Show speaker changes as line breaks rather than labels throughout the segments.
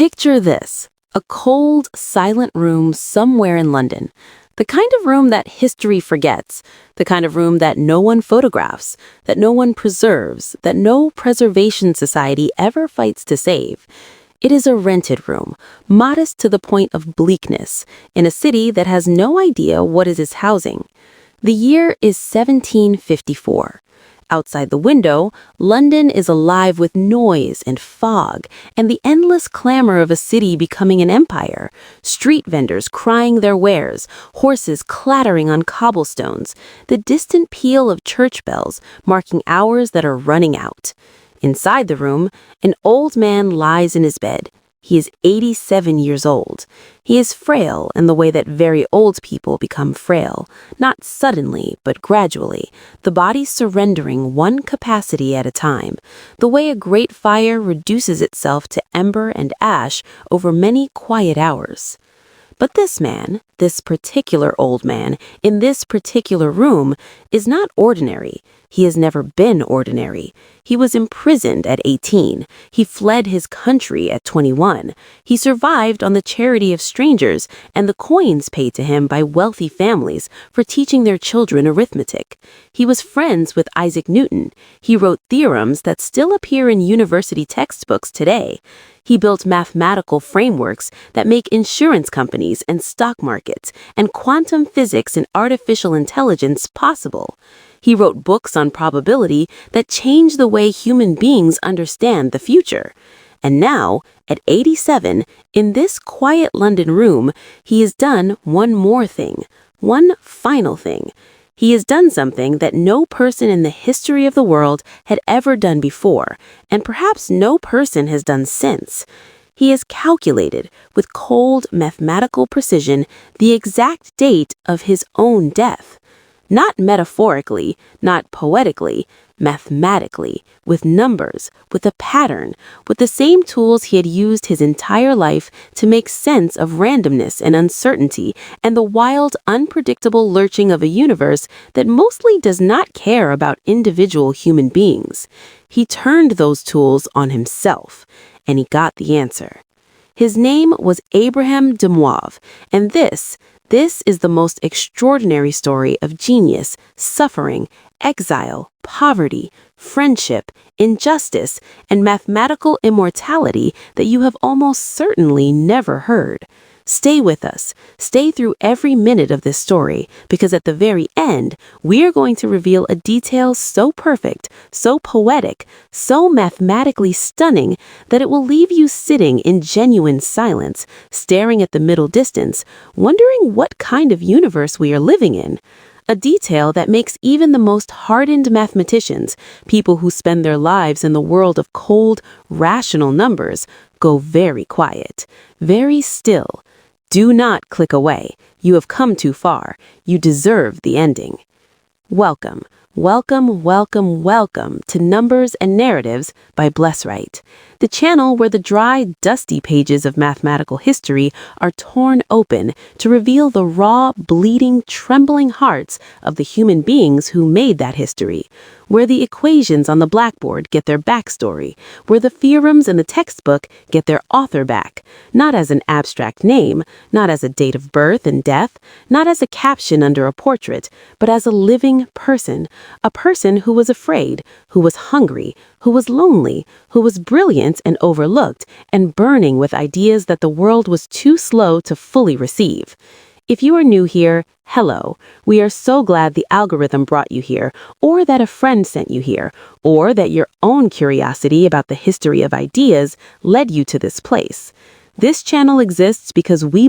Picture this, a cold, silent room somewhere in London. The kind of room that history forgets, the kind of room that no one photographs, that no one preserves, that no preservation society ever fights to save. It is a rented room, modest to the point of bleakness, in a city that has no idea what is its housing. The year is 1754. Outside the window, London is alive with noise and fog and the endless clamor of a city becoming an empire. Street vendors crying their wares, horses clattering on cobblestones, the distant peal of church bells marking hours that are running out. Inside the room, an old man lies in his bed. He is 87 years old. He is frail in the way that very old people become frail, not suddenly, but gradually, the body surrendering one capacity at a time, the way a great fire reduces itself to ember and ash over many quiet hours. But this man, this particular old man, in this particular room, is not ordinary. He has never been ordinary. He was imprisoned at 18. He fled his country at 21. He survived on the charity of strangers and the coins paid to him by wealthy families for teaching their children arithmetic. He was friends with Isaac Newton. He wrote theorems that still appear in university textbooks today. He built mathematical frameworks that make insurance companies and stock markets and quantum physics and artificial intelligence possible. He wrote books on probability that change the way human beings understand the future. And now, at 87, in this quiet London room, he has done one more thing, one final thing. He has done something that no person in the history of the world had ever done before, and perhaps no person has done since. He has calculated, with cold mathematical precision, the exact date of his own death. Not metaphorically, not poetically, mathematically, with numbers, with a pattern, with the same tools he had used his entire life to make sense of randomness and uncertainty and the wild, unpredictable lurching of a universe that mostly does not care about individual human beings. He turned those tools on himself, and he got the answer. His name was Abraham de Moivre, and this is the most extraordinary story of genius, suffering, exile, poverty, friendship, injustice, and mathematical immortality that you have almost certainly never heard. Stay with us. Stay through every minute of this story, because at the very end, we are going to reveal a detail so perfect, so poetic, so mathematically stunning that it will leave you sitting in genuine silence, staring at the middle distance, wondering what kind of universe we are living in. A detail that makes even the most hardened mathematicians, people who spend their lives in the world of cold, rational numbers, go very quiet, very still. Do not click away. You have come too far. You deserve the ending. Welcome, welcome, welcome, welcome to Numbers and Narratives by Blesswright, the channel where the dry, dusty pages of mathematical history are torn open to reveal the raw, bleeding, trembling hearts of the human beings who made that history, where the equations on the blackboard get their backstory, where the theorems in the textbook get their author back, not as an abstract name, not as a date of birth and death, not as a caption under a portrait, but as a living person, a person who was afraid, who was hungry, who was lonely, who was brilliant and overlooked, and burning with ideas that the world was too slow to fully receive. If you are new here, hello. We are so glad the algorithm brought you here, or that a friend sent you here, or that your own curiosity about the history of ideas led you to this place. This channel exists because we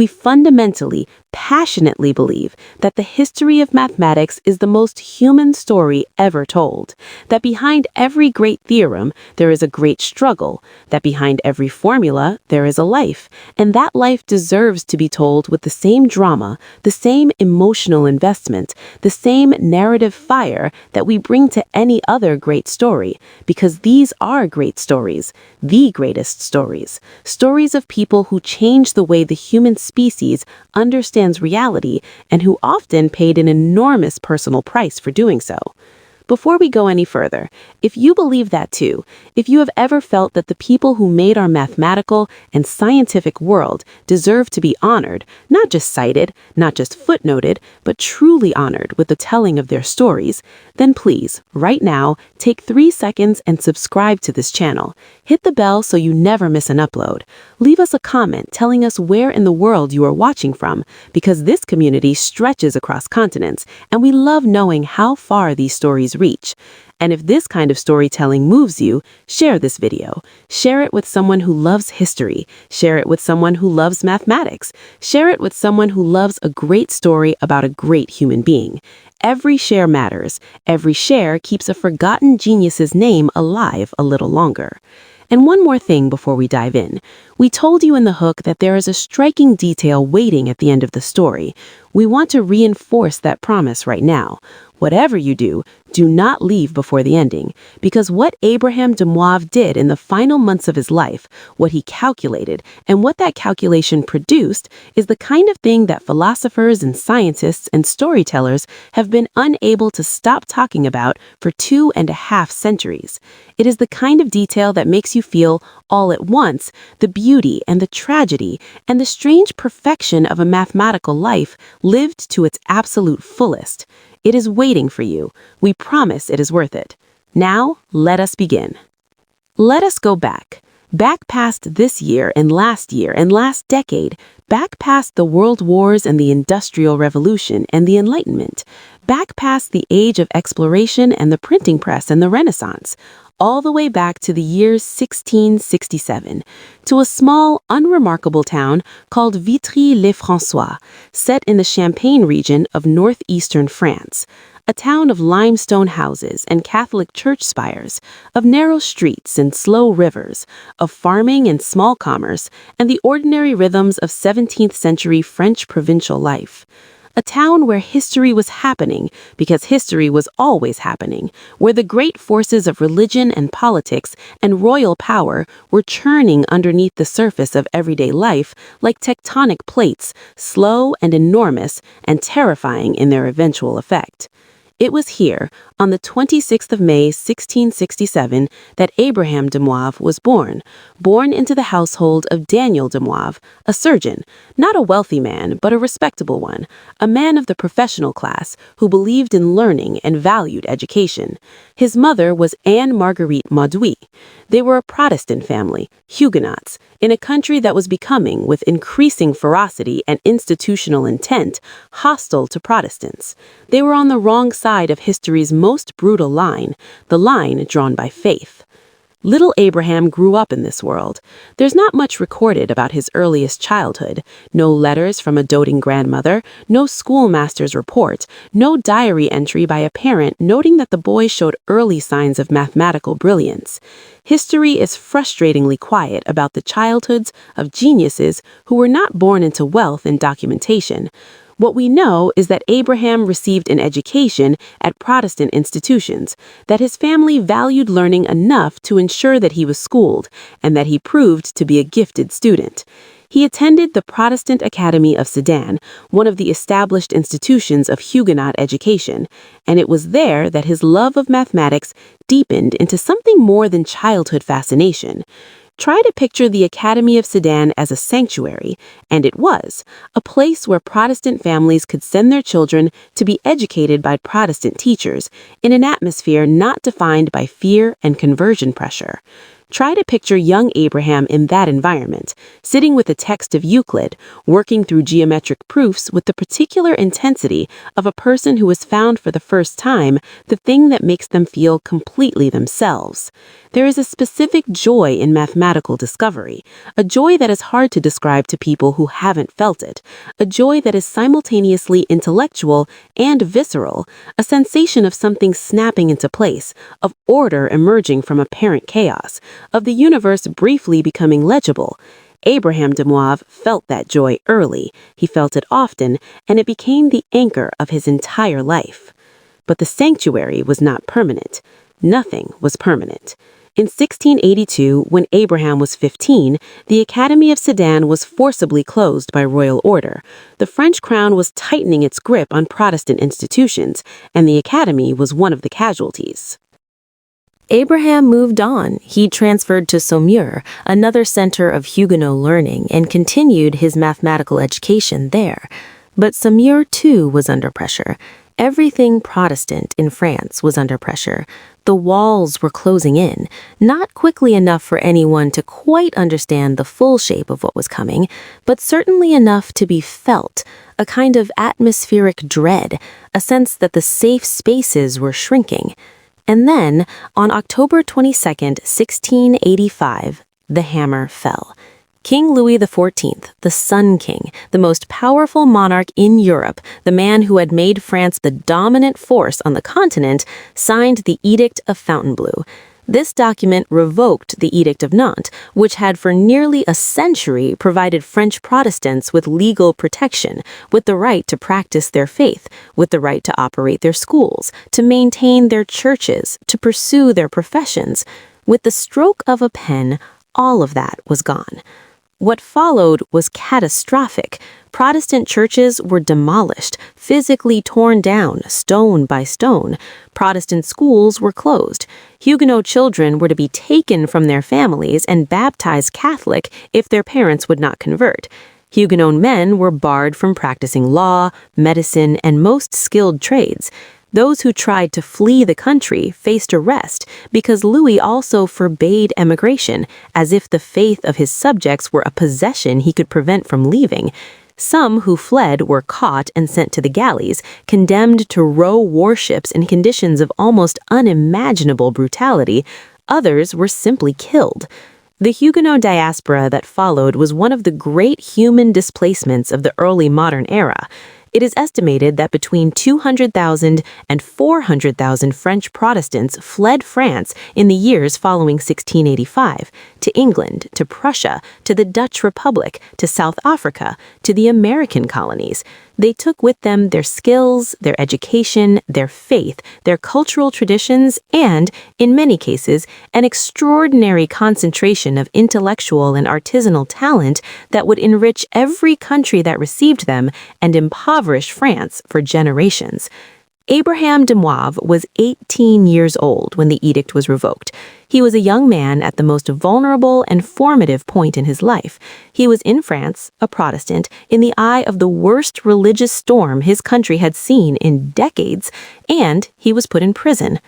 fundamentally, passionately believe that the history of mathematics is the most human story ever told, that behind every great theorem there is a great struggle, that behind every formula there is a life, and that life deserves to be told with the same drama, the same emotional investment, the same narrative fire that we bring to any other great story, because these are great stories, the greatest stories, stories of people who change the way the human species understands reality and who often paid an enormous personal price for doing so. Before we go any further, if you believe that too, if you have ever felt that the people who made our mathematical and scientific world deserve to be honored, not just cited, not just footnoted, but truly honored with the telling of their stories, then please, right now, take 3 seconds and subscribe to this channel. Hit the bell so you never miss an upload. Leave us a comment telling us where in the world you are watching from, because this community stretches across continents, and we love knowing how far these stories reach. And if this kind of storytelling moves you, share this video. Share it with someone who loves history. Share it with someone who loves mathematics. Share it with someone who loves a great story about a great human being. Every share matters. Every share keeps a forgotten genius's name alive a little longer. And one more thing before we dive in. We told you in the hook that there is a striking detail waiting at the end of the story. We want to reinforce that promise right now. Whatever you do, do not leave before the ending, because what Abraham de Moivre did in the final months of his life, what he calculated, and what that calculation produced is the kind of thing that philosophers and scientists and storytellers have been unable to stop talking about for 2.5 centuries. It is the kind of detail that makes you feel, all at once, the beauty and the tragedy and the strange perfection of a mathematical life lived to its absolute fullest. It is waiting for you. We promise it is worth it. Now, let us begin. Let us go back past this year and last decade, back past the world wars and the Industrial Revolution and the Enlightenment, back past the age of exploration and the printing press and the Renaissance, all the way back to the year 1667, to a small, unremarkable town called Vitry-le-François, set in the Champagne region of northeastern France, a town of limestone houses and Catholic church spires, of narrow streets and slow rivers, of farming and small commerce, and the ordinary rhythms of 17th century French provincial life. A town where history was happening because history was always happening, where the great forces of religion and politics and royal power were churning underneath the surface of everyday life like tectonic plates, slow and enormous and terrifying in their eventual effect. It was here, on the 26th of May, 1667, that Abraham de Moivre was born into the household of Daniel de Moivre, a surgeon, not a wealthy man, but a respectable one, a man of the professional class who believed in learning and valued education. His mother was Anne Marguerite Mauduit. They were a Protestant family, Huguenots, in a country that was becoming, with increasing ferocity and institutional intent, hostile to Protestants. They were on the wrong side of history's most brutal line, the line drawn by faith. Little Abraham grew up in this world. There's not much recorded about his earliest childhood. No letters from a doting grandmother, no schoolmaster's report, no diary entry by a parent noting that the boy showed early signs of mathematical brilliance. History is frustratingly quiet about the childhoods of geniuses who were not born into wealth and documentation. What we know is that Abraham received an education at Protestant institutions, that his family valued learning enough to ensure that he was schooled, and that he proved to be a gifted student. He attended the Protestant Academy of Sedan, one of the established institutions of Huguenot education, and it was there that his love of mathematics deepened into something more than childhood fascination. Try to picture the Academy of Sedan as a sanctuary, and it was, a place where Protestant families could send their children to be educated by Protestant teachers in an atmosphere not defined by fear and conversion pressure. Try to picture young Abraham in that environment, sitting with the text of Euclid, working through geometric proofs with the particular intensity of a person who has found for the first time the thing that makes them feel completely themselves. There is a specific joy in mathematical discovery, a joy that is hard to describe to people who haven't felt it, a joy that is simultaneously intellectual and visceral, a sensation of something snapping into place, of order emerging from apparent chaos, of the universe briefly becoming legible. Abraham de Moivre felt that joy early, he felt it often, and it became the anchor of his entire life. But the sanctuary was not permanent. Nothing was permanent. In 1682, when Abraham was 15, the Academy of Sedan was forcibly closed by royal order. The French crown was tightening its grip on Protestant institutions, and the Academy was one of the casualties. Abraham moved on. He transferred to Saumur, another center of Huguenot learning, and continued his mathematical education there. But Saumur, too, was under pressure. Everything Protestant in France was under pressure. The walls were closing in, not quickly enough for anyone to quite understand the full shape of what was coming, but certainly enough to be felt, a kind of atmospheric dread, a sense that the safe spaces were shrinking. And then, on October 22nd, 1685, the hammer fell. King Louis XIV, the Sun King, the most powerful monarch in Europe, the man who had made France the dominant force on the continent, signed the Edict of Fontainebleau. This document revoked the Edict of Nantes, which had for nearly a century provided French Protestants with legal protection, with the right to practice their faith, with the right to operate their schools, to maintain their churches, to pursue their professions. With the stroke of a pen, all of that was gone. What followed was catastrophic. Protestant churches were demolished, physically torn down, stone by stone. Protestant schools were closed. Huguenot children were to be taken from their families and baptized Catholic if their parents would not convert. Huguenot men were barred from practicing law, medicine, and most skilled trades. Those who tried to flee the country faced arrest because Louis also forbade emigration, as if the faith of his subjects were a possession he could prevent from leaving. Some who fled were caught and sent to the galleys, condemned to row warships in conditions of almost unimaginable brutality. Others were simply killed. The Huguenot diaspora that followed was one of the great human displacements of the early modern era. It is estimated that between 200,000 and 400,000 French Protestants fled France in the years following 1685, to England, to Prussia, to the Dutch Republic, to South Africa, to the American colonies. They took with them their skills, their education, their faith, their cultural traditions, and, in many cases, an extraordinary concentration of intellectual and artisanal talent that would enrich every country that received them and impoverish France for generations. Abraham de Moivre was 18 years old when the edict was revoked. He was a young man at the most vulnerable and formative point in his life. He was in France, a Protestant, in the eye of the worst religious storm his country had seen in decades, and he was put in prison.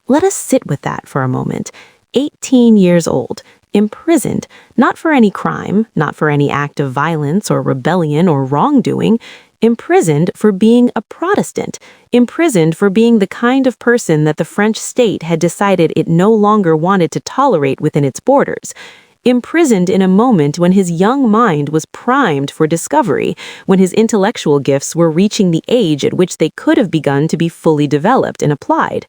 Let us sit with that for a moment. 18 years old, imprisoned, not for any crime, not for any act of violence or rebellion or wrongdoing, imprisoned for being a Protestant, imprisoned for being the kind of person that the French state had decided it no longer wanted to tolerate within its borders, imprisoned in a moment when his young mind was primed for discovery, when his intellectual gifts were reaching the age at which they could have begun to be fully developed and applied.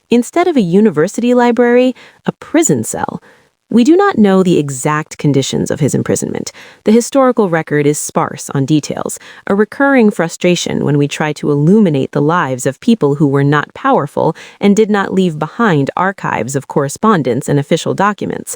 Instead of a university library, a prison cell. We do not know the exact conditions of his imprisonment. The historical record is sparse on details, a recurring frustration when we try to illuminate the lives of people who were not powerful and did not leave behind archives of correspondence and official documents.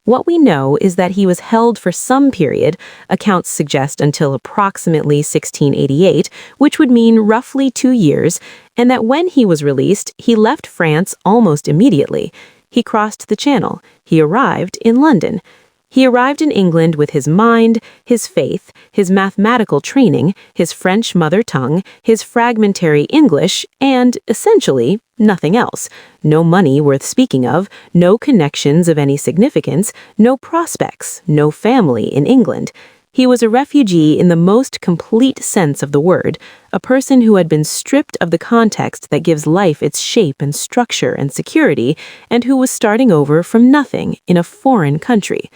What we know is that he was held for some period, accounts suggest until approximately 1688, which would mean roughly 2 years, and that when he was released, he left France almost immediately. He crossed the Channel. He arrived in London. He arrived in England with his mind, his faith, his mathematical training, his French mother tongue, his fragmentary English, and, essentially, nothing else. No money worth speaking of, no connections of any significance, no prospects, no family in England. He was a refugee in the most complete sense of the word, a person who had been stripped of the context that gives life its shape and structure and security, and who was starting over from nothing in a foreign country.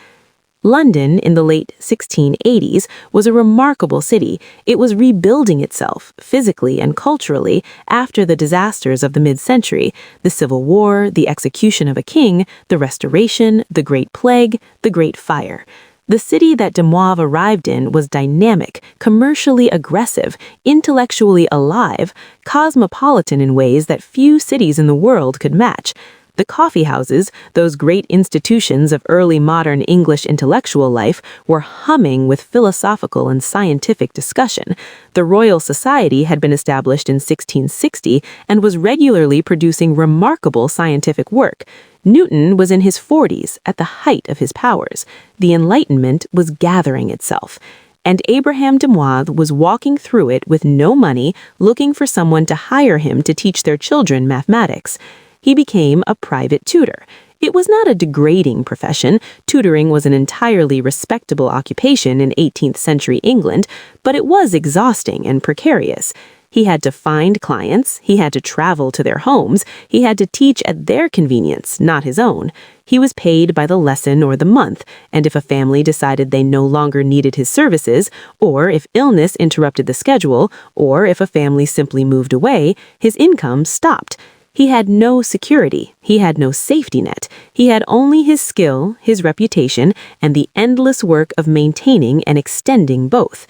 London, in the late 1680s, was a remarkable city. It was rebuilding itself, physically and culturally, after the disasters of the mid-century, the Civil War, the execution of a king, the Restoration, the Great Plague, the Great Fire. The city that de Moivre arrived in was dynamic, commercially aggressive, intellectually alive, cosmopolitan in ways that few cities in the world could match. The coffee houses, those great institutions of early modern English intellectual life, were humming with philosophical and scientific discussion. The Royal Society had been established in 1660 and was regularly producing remarkable scientific work. Newton was in his 40s, at the height of his powers. The Enlightenment was gathering itself. And Abraham de Moivre was walking through it with no money, looking for someone to hire him to teach their children mathematics. He became a private tutor. It was not a degrading profession. Tutoring was an entirely respectable occupation in 18th century England, but it was exhausting and precarious. He had to find clients, he had to travel to their homes, he had to teach at their convenience, not his own. He was paid by the lesson or the month, and if a family decided they no longer needed his services, or if illness interrupted the schedule, or if a family simply moved away, his income stopped. He had no security, he had no safety net, he had only his skill, his reputation, and the endless work of maintaining and extending both.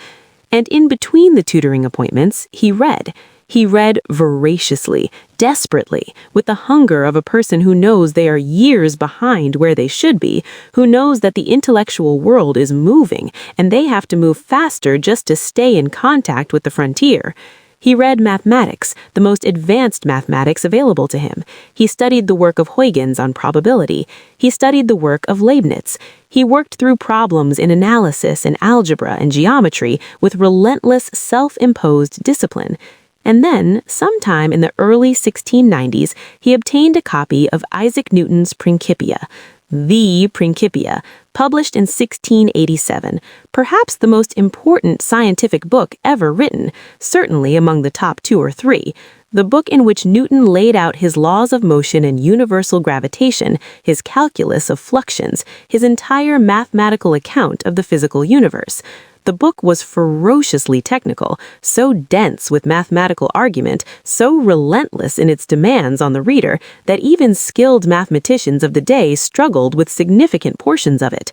And in between the tutoring appointments, he read. He read voraciously, desperately, with the hunger of a person who knows they are years behind where they should be, who knows that the intellectual world is moving, and they have to move faster just to stay in contact with the frontier. He read mathematics, the most advanced mathematics available to him. He studied the work of Huygens on probability. He studied the work of Leibniz. He worked through problems in analysis and algebra and geometry with relentless self-imposed discipline. And then, sometime in the early 1690s, he obtained a copy of Isaac Newton's Principia, the Principia, published in 1687, perhaps the most important scientific book ever written, certainly among the top 2 or 3, the book in which Newton laid out his laws of motion and universal gravitation, his calculus of fluxions, his entire mathematical account of the physical universe. The book was ferociously technical, so dense with mathematical argument, so relentless in its demands on the reader, that even skilled mathematicians of the day struggled with significant portions of it.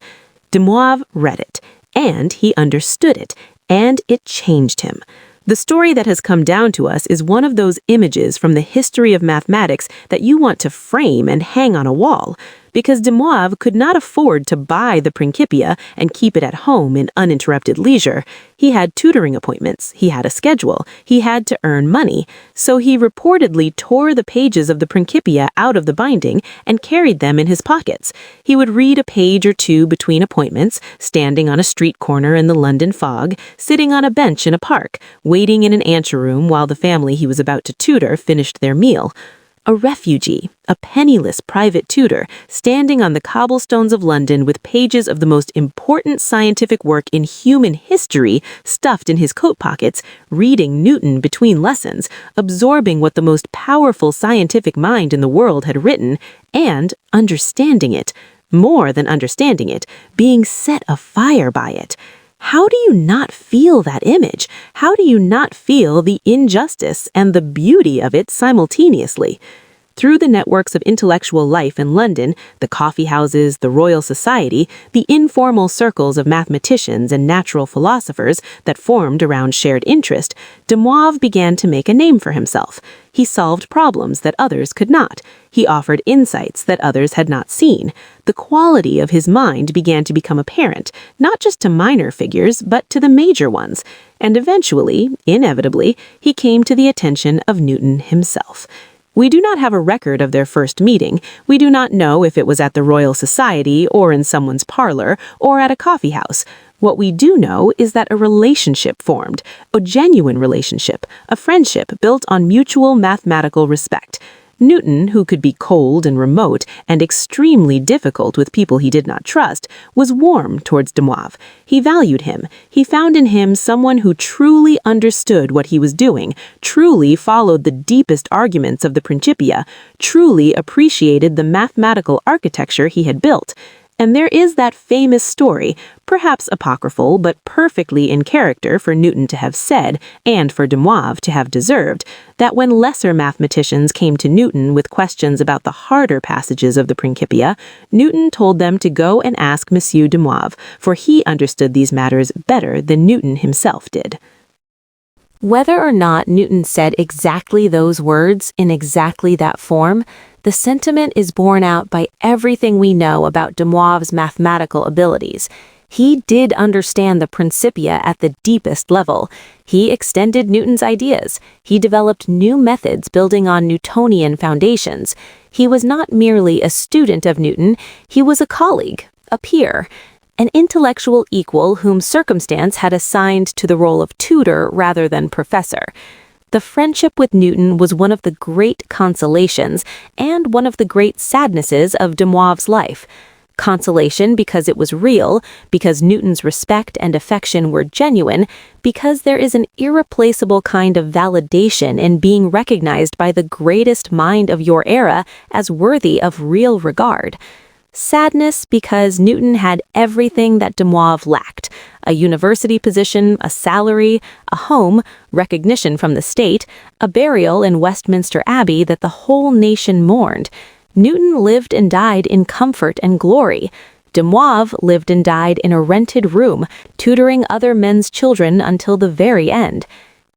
De Moivre read it, and he understood it, and it changed him. The story that has come down to us is one of those images from the history of mathematics that you want to frame and hang on a wall, because de Moivre could not afford to buy the Principia and keep it at home in uninterrupted leisure. He had tutoring appointments, he had a schedule, he had to earn money, so he reportedly tore the pages of the Principia out of the binding and carried them in his pockets. He would read a page or two between appointments, standing on a street corner in the London fog, sitting on a bench in a park, waiting in an anteroom while the family he was about to tutor finished their meal. A refugee, a penniless private tutor, standing on the cobblestones of London with pages of the most important scientific work in human history stuffed in his coat pockets, reading Newton between lessons, absorbing what the most powerful scientific mind in the world had written, and understanding it. More than understanding it, being set afire by it. How do you not feel that image? How do you not feel the injustice and the beauty of it simultaneously? Through the networks of intellectual life in London, the coffee houses, the Royal Society, the informal circles of mathematicians and natural philosophers that formed around shared interest, de Moivre began to make a name for himself. He solved problems that others could not. He offered insights that others had not seen. The quality of his mind began to become apparent, not just to minor figures, but to the major ones. And eventually, inevitably, he came to the attention of Newton himself. We do not have a record of their first meeting. We do not know if it was at the Royal Society or in someone's parlor or at a coffee house. What we do know is that a relationship formed, a genuine relationship, a friendship built on mutual mathematical respect. Newton, who could be cold and remote and extremely difficult with people he did not trust, was warm towards de Moivre. He valued him. He found in him someone who truly understood what he was doing, truly followed the deepest arguments of the Principia, truly appreciated the mathematical architecture he had built. And there is that famous story, perhaps apocryphal but perfectly in character for Newton to have said, and for de Moivre to have deserved, that when lesser mathematicians came to Newton with questions about the harder passages of the Principia, Newton told them to go and ask Monsieur de Moivre, for he understood these matters better than Newton himself did. Whether or not Newton said exactly those words in exactly that form, The sentiment is borne out by everything we know about de Moivre's mathematical abilities. He did understand the Principia at the deepest level. He extended Newton's ideas. He developed new methods building on Newtonian foundations. He was not merely a student of Newton, he was a colleague, a peer, an intellectual equal whom circumstance had assigned to the role of tutor rather than professor. The friendship with Newton was one of the great consolations and one of the great sadnesses of de Moivre's life. Consolation because it was real, because Newton's respect and affection were genuine, because there is an irreplaceable kind of validation in being recognized by the greatest mind of your era as worthy of real regard. Sadness because Newton had everything that de Moivre lacked: a university position, a salary, a home, recognition from the state, a burial in Westminster Abbey that the whole nation mourned. Newton lived and died in comfort and glory. De Moivre lived and died in a rented room, tutoring other men's children until the very end.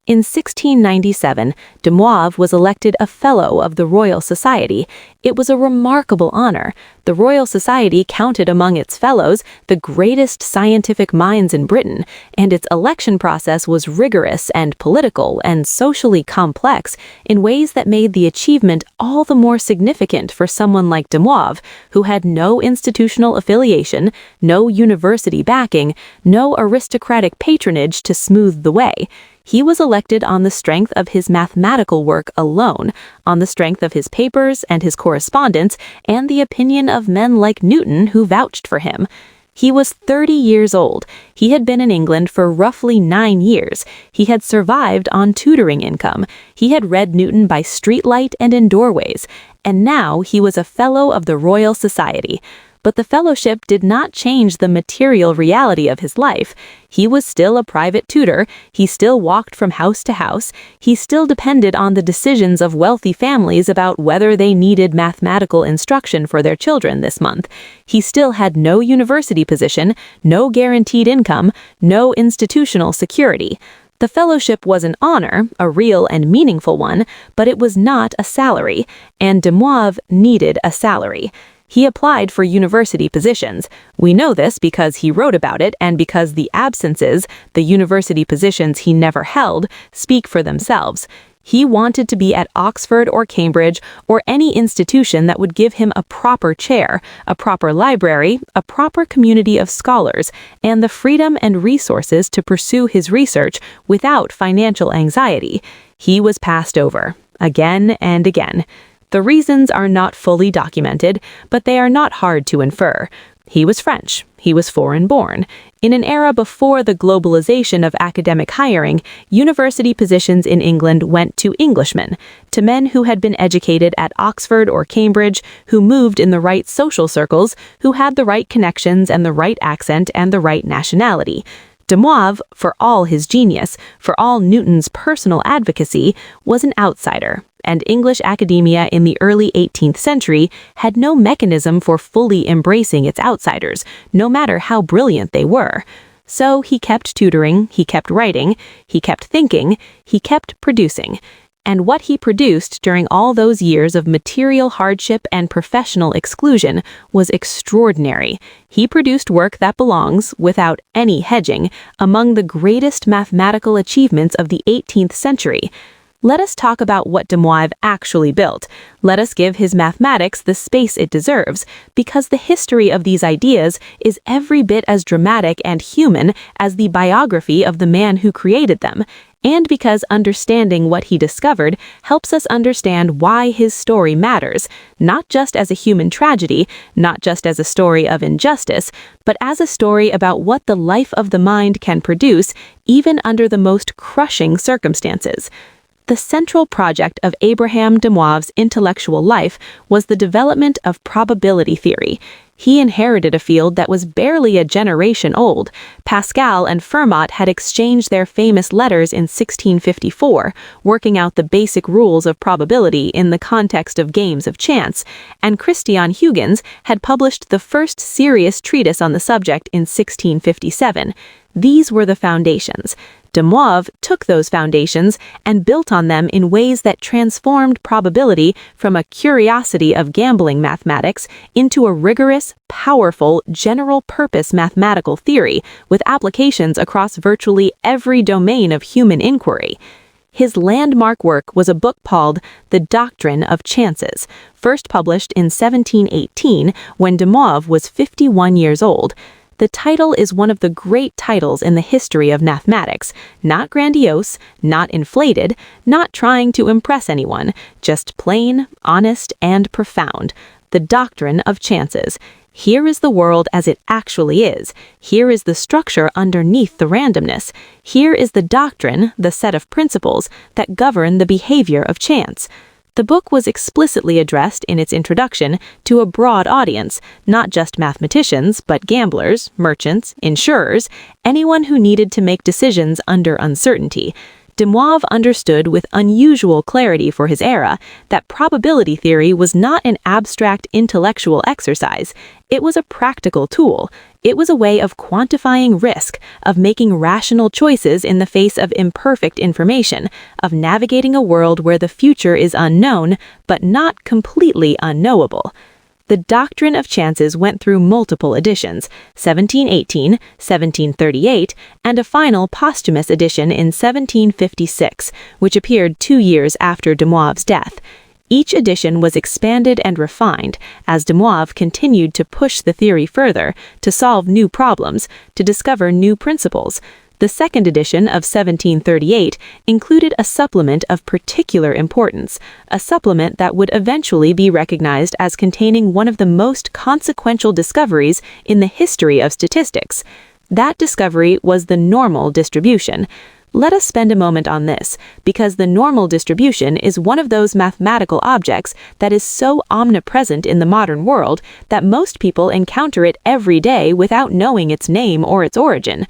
In 1697, de Moivre was elected a Fellow of the Royal Society. It was a remarkable honor. The Royal Society counted among its fellows the greatest scientific minds in Britain, and its election process was rigorous and political and socially complex in ways that made the achievement all the more significant for someone like de Moivre, who had no institutional affiliation, no university backing, no aristocratic patronage to smooth the way. He was elected on the strength of his mathematical work alone, on the strength of his papers and his correspondence, and the opinion of men like Newton who vouched for him. He was 30 years old. He had been in England for roughly 9 years. He had survived on tutoring income. He had read Newton by streetlight and in doorways. And now he was a Fellow of the Royal Society. But the fellowship did not change the material reality of his life. He was still a private tutor, he still walked from house to house, he still depended on the decisions of wealthy families about whether they needed mathematical instruction for their children this month. He still had no university position, no guaranteed income, no institutional security. The fellowship was an honor, a real and meaningful one, but it was not a salary, and de Moivre needed a salary. He applied for university positions. We know this because he wrote about it and because the absences, the university positions he never held, speak for themselves. He wanted to be at Oxford or Cambridge or any institution that would give him a proper chair, a proper library, a proper community of scholars, and the freedom and resources to pursue his research without financial anxiety. He was passed over, again and again. The reasons are not fully documented, but they are not hard to infer. He was French. He was foreign-born. In an era before the globalization of academic hiring, university positions in England went to Englishmen, to men who had been educated at Oxford or Cambridge, who moved in the right social circles, who had the right connections and the right accent and the right nationality. De Moivre, for all his genius, for all Newton's personal advocacy, was an outsider, and English academia in the early 18th century had no mechanism for fully embracing its outsiders, no matter how brilliant they were. So he kept tutoring, he kept writing, he kept thinking, he kept producing. And what he produced during all those years of material hardship and professional exclusion was extraordinary. He produced work that belongs, without any hedging, among the greatest mathematical achievements of the 18th century. Let us talk about what de Moivre actually built. Let us give his mathematics the space it deserves, because the history of these ideas is every bit as dramatic and human as the biography of the man who created them, and because understanding what he discovered helps us understand why his story matters, not just as a human tragedy, not just as a story of injustice, but as a story about what the life of the mind can produce, even under the most crushing circumstances. The central project of Abraham de Moivre's intellectual life was the development of probability theory. He inherited a field that was barely a generation old. Pascal and Fermat had exchanged their famous letters in 1654, working out the basic rules of probability in the context of games of chance, and Christian Huygens had published the first serious treatise on the subject in 1657. These were the foundations. De Moivre took those foundations and built on them in ways that transformed probability from a curiosity of gambling mathematics into a rigorous, powerful, general-purpose mathematical theory with applications across virtually every domain of human inquiry. His landmark work was a book called The Doctrine of Chances, first published in 1718 when De Moivre was 51 years old. The title is one of the great titles in the history of mathematics, not grandiose, not inflated, not trying to impress anyone, just plain, honest, and profound. The Doctrine of Chances. Here is the world as it actually is. Here is the structure underneath the randomness. Here is the doctrine, the set of principles, that govern the behavior of chance. The book was explicitly addressed in its introduction to a broad audience, not just mathematicians, but gamblers, merchants, insurers, anyone who needed to make decisions under uncertainty. De Moivre understood with unusual clarity for his era that probability theory was not an abstract intellectual exercise. It was a practical tool. It was a way of quantifying risk, of making rational choices in the face of imperfect information, of navigating a world where the future is unknown, but not completely unknowable. The Doctrine of Chances went through multiple editions, 1718, 1738, and a final posthumous edition in 1756, which appeared 2 years after De Moivre's death. Each edition was expanded and refined as De Moivre continued to push the theory further, to solve new problems, to discover new principles. The second edition of 1738 included a supplement of particular importance, a supplement that would eventually be recognized as containing one of the most consequential discoveries in the history of statistics. That discovery was the normal distribution. Let us spend a moment on this, because the normal distribution is one of those mathematical objects that is so omnipresent in the modern world that most people encounter it every day without knowing its name or its origin.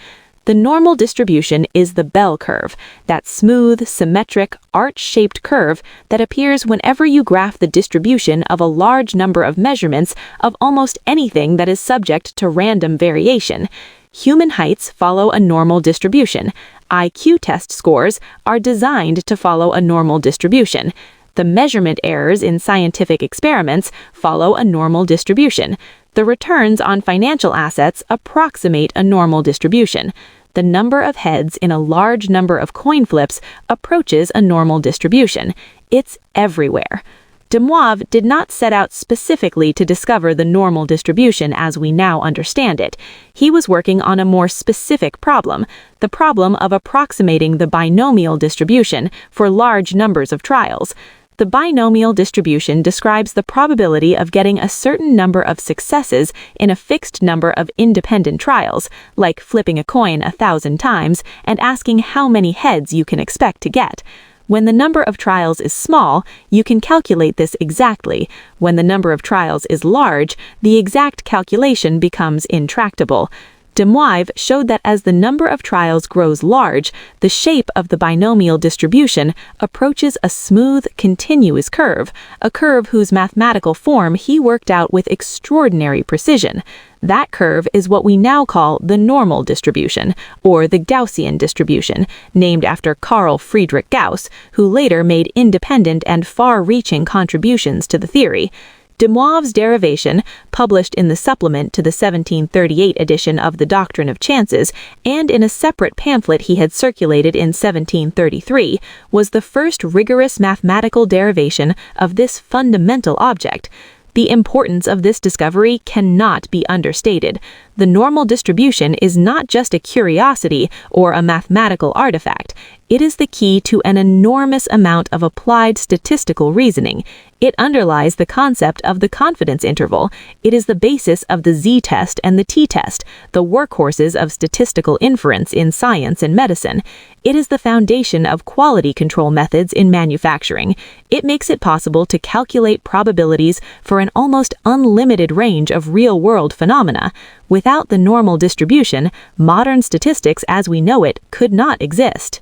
The normal distribution is the bell curve, that smooth, symmetric, arch-shaped curve that appears whenever you graph the distribution of a large number of measurements of almost anything that is subject to random variation. Human heights follow a normal distribution. IQ test scores are designed to follow a normal distribution. The measurement errors in scientific experiments follow a normal distribution. The returns on financial assets approximate a normal distribution. The number of heads in a large number of coin flips approaches a normal distribution. It's everywhere. De Moivre did not set out specifically to discover the normal distribution as we now understand it. He was working on a more specific problem, the problem of approximating the binomial distribution for large numbers of trials. The binomial distribution describes the probability of getting a certain number of successes in a fixed number of independent trials, like flipping a coin 1,000 times and asking how many heads you can expect to get. When the number of trials is small, you can calculate this exactly. When the number of trials is large, the exact calculation becomes intractable. De Moivre showed that as the number of trials grows large, the shape of the binomial distribution approaches a smooth, continuous curve, a curve whose mathematical form he worked out with extraordinary precision. That curve is what we now call the normal distribution, or the Gaussian distribution, named after Carl Friedrich Gauss, who later made independent and far-reaching contributions to the theory. De Moivre's derivation, published in the supplement to the 1738 edition of The Doctrine of Chances, and in a separate pamphlet he had circulated in 1733, was the first rigorous mathematical derivation of this fundamental object. The importance of this discovery cannot be understated. The normal distribution is not just a curiosity or a mathematical artifact. It is the key to an enormous amount of applied statistical reasoning. It underlies the concept of the confidence interval. It is the basis of the z-test and the t-test, the workhorses of statistical inference in science and medicine. It is the foundation of quality control methods in manufacturing. It makes it possible to calculate probabilities for an almost unlimited range of real-world phenomena. Without the normal distribution, modern statistics as we know it could not exist.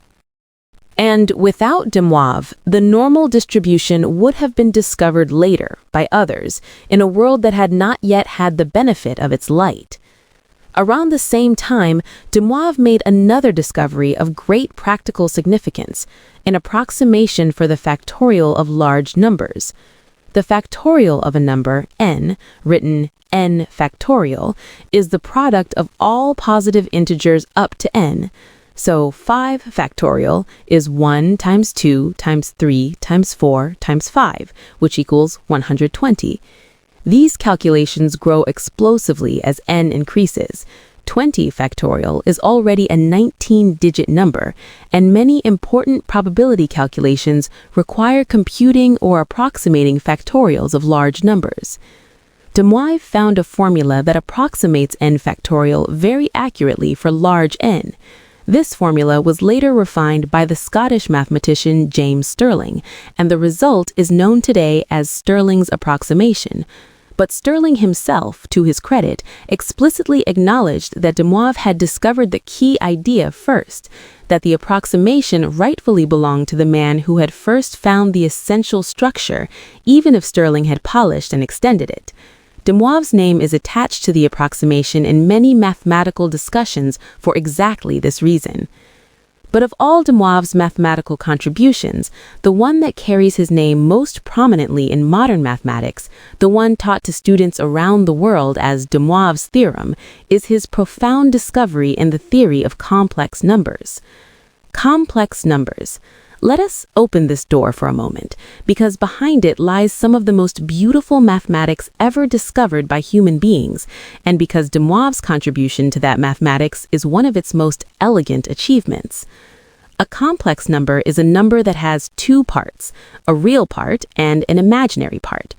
And without De Moivre, the normal distribution would have been discovered later by others in a world that had not yet had the benefit of its light. Around the same time, de Moivre made another discovery of great practical significance, an approximation for the factorial of large numbers. The factorial of a number, n, written n factorial, is the product of all positive integers up to n. So 5 factorial is 1 times 2 times 3 times 4 times 5, which equals 120. These calculations grow explosively as n increases. 20 factorial is already a 19-digit number, and many important probability calculations require computing or approximating factorials of large numbers. De Moivre found a formula that approximates n factorial very accurately for large n. This formula was later refined by the Scottish mathematician James Stirling, and the result is known today as Stirling's approximation. But Stirling himself, to his credit, explicitly acknowledged that de Moivre had discovered the key idea first, that the approximation rightfully belonged to the man who had first found the essential structure, even if Stirling had polished and extended it. De Moivre's name is attached to the approximation in many mathematical discussions for exactly this reason. But of all de Moivre's mathematical contributions, the one that carries his name most prominently in modern mathematics, the one taught to students around the world as de Moivre's theorem, is his profound discovery in the theory of complex numbers. Complex numbers. Let us open this door for a moment, because behind it lies some of the most beautiful mathematics ever discovered by human beings, and because de Moivre's contribution to that mathematics is one of its most elegant achievements. A complex number is a number that has two parts, a real part and an imaginary part.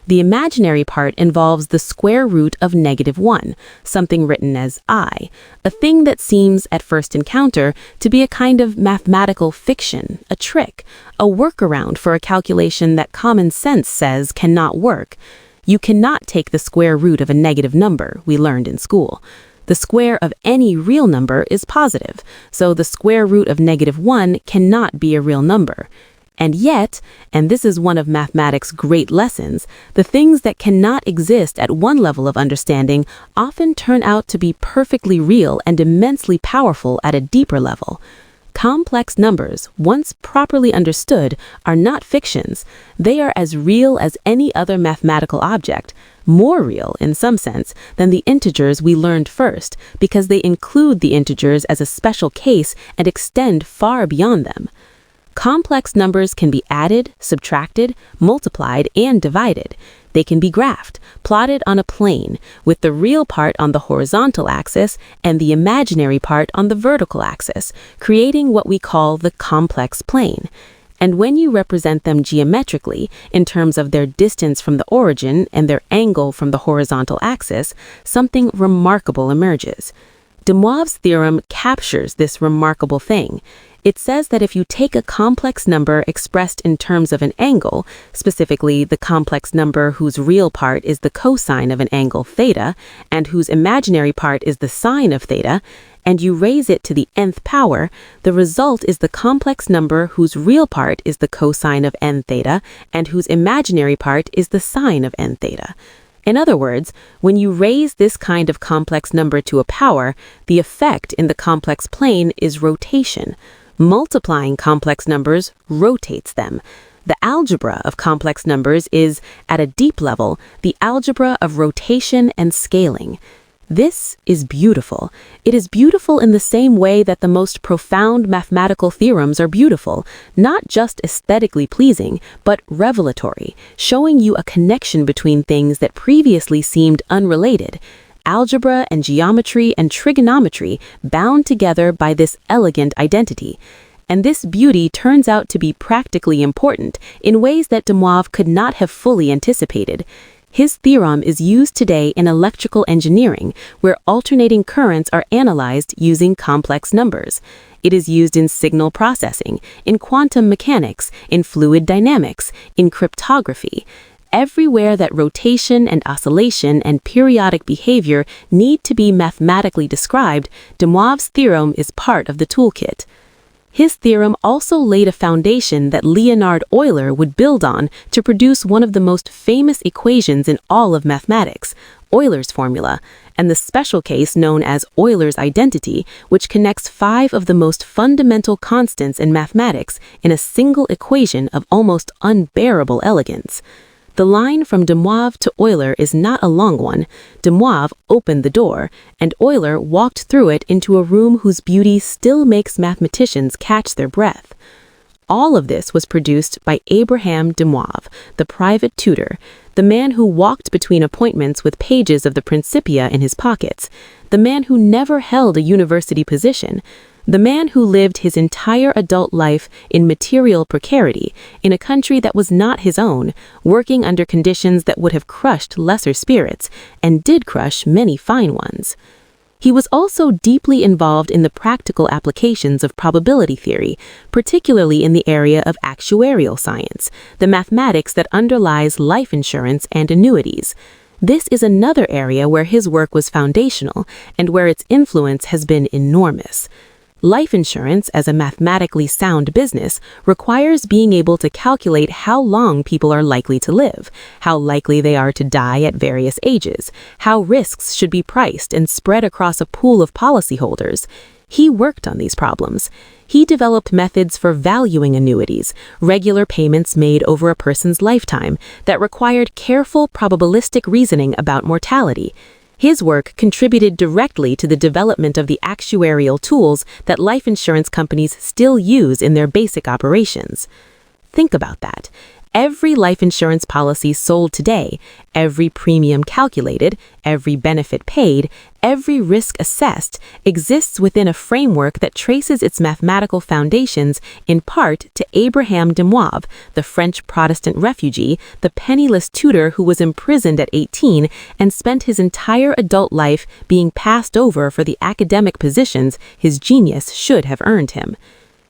The imaginary part involves the square root of -1, something written as I, a thing that seems, at first encounter, to be a kind of mathematical fiction, a trick, a workaround for a calculation that common sense says cannot work. You cannot take the square root of a negative number, we learned in school. The square of any real number is positive, so the square root of -1 cannot be a real number. And yet, and this is one of mathematics' great lessons, the things that cannot exist at one level of understanding often turn out to be perfectly real and immensely powerful at a deeper level. Complex numbers, once properly understood, are not fictions. They are as real as any other mathematical object, more real, in some sense, than the integers we learned first, because they include the integers as a special case and extend far beyond them. Complex numbers can be added, subtracted, multiplied, and divided. They can be graphed, plotted on a plane, with the real part on the horizontal axis and the imaginary part on the vertical axis, creating what we call the complex plane. And when you represent them geometrically, in terms of their distance from the origin and their angle from the horizontal axis, something remarkable emerges. De Moivre's theorem captures this remarkable thing. It says that if you take a complex number expressed in terms of an angle, specifically the complex number whose real part is the cosine of an angle theta, and whose imaginary part is the sine of theta, and you raise it to the nth power, the result is the complex number whose real part is the cosine of n theta, and whose imaginary part is the sine of n theta. In other words, when you raise this kind of complex number to a power, the effect in the complex plane is rotation. Multiplying complex numbers rotates them. The algebra of complex numbers is, at a deep level, the algebra of rotation and scaling. This is beautiful. It is beautiful in the same way that the most profound mathematical theorems are beautiful, not just aesthetically pleasing, but revelatory, showing you a connection between things that previously seemed unrelated. Algebra and geometry and trigonometry bound together by this elegant identity. And this beauty turns out to be practically important in ways that de Moivre could not have fully anticipated. His theorem is used today in electrical engineering, where alternating currents are analyzed using complex numbers. It is used in signal processing, in quantum mechanics, in fluid dynamics, in cryptography. Everywhere that rotation and oscillation and periodic behavior need to be mathematically described, de Moivre's theorem is part of the toolkit. His theorem also laid a foundation that Leonhard Euler would build on to produce one of the most famous equations in all of mathematics, Euler's formula, and the special case known as Euler's identity, which connects 5 of the most fundamental constants in mathematics in a single equation of almost unbearable elegance. The line from de Moivre to Euler is not a long one. De Moivre opened the door, and Euler walked through it into a room whose beauty still makes mathematicians catch their breath. All of this was produced by Abraham de Moivre, the private tutor, the man who walked between appointments with pages of the Principia in his pockets, the man who never held a university position, the man who lived his entire adult life in material precarity in a country that was not his own, working under conditions that would have crushed lesser spirits, and did crush many fine ones. He was also deeply involved in the practical applications of probability theory, particularly in the area of actuarial science, the mathematics that underlies life insurance and annuities. This is another area where his work was foundational and where its influence has been enormous. Life insurance, as a mathematically sound business, requires being able to calculate how long people are likely to live, how likely they are to die at various ages, how risks should be priced and spread across a pool of policyholders. He worked on these problems. He developed methods for valuing annuities, regular payments made over a person's lifetime, that required careful probabilistic reasoning about mortality. His work contributed directly to the development of the actuarial tools that life insurance companies still use in their basic operations. Think about that. Every life insurance policy sold today, every premium calculated, every benefit paid, every risk assessed, exists within a framework that traces its mathematical foundations in part to Abraham de Moivre, the French Protestant refugee, the penniless tutor who was imprisoned at 18 and spent his entire adult life being passed over for the academic positions his genius should have earned him.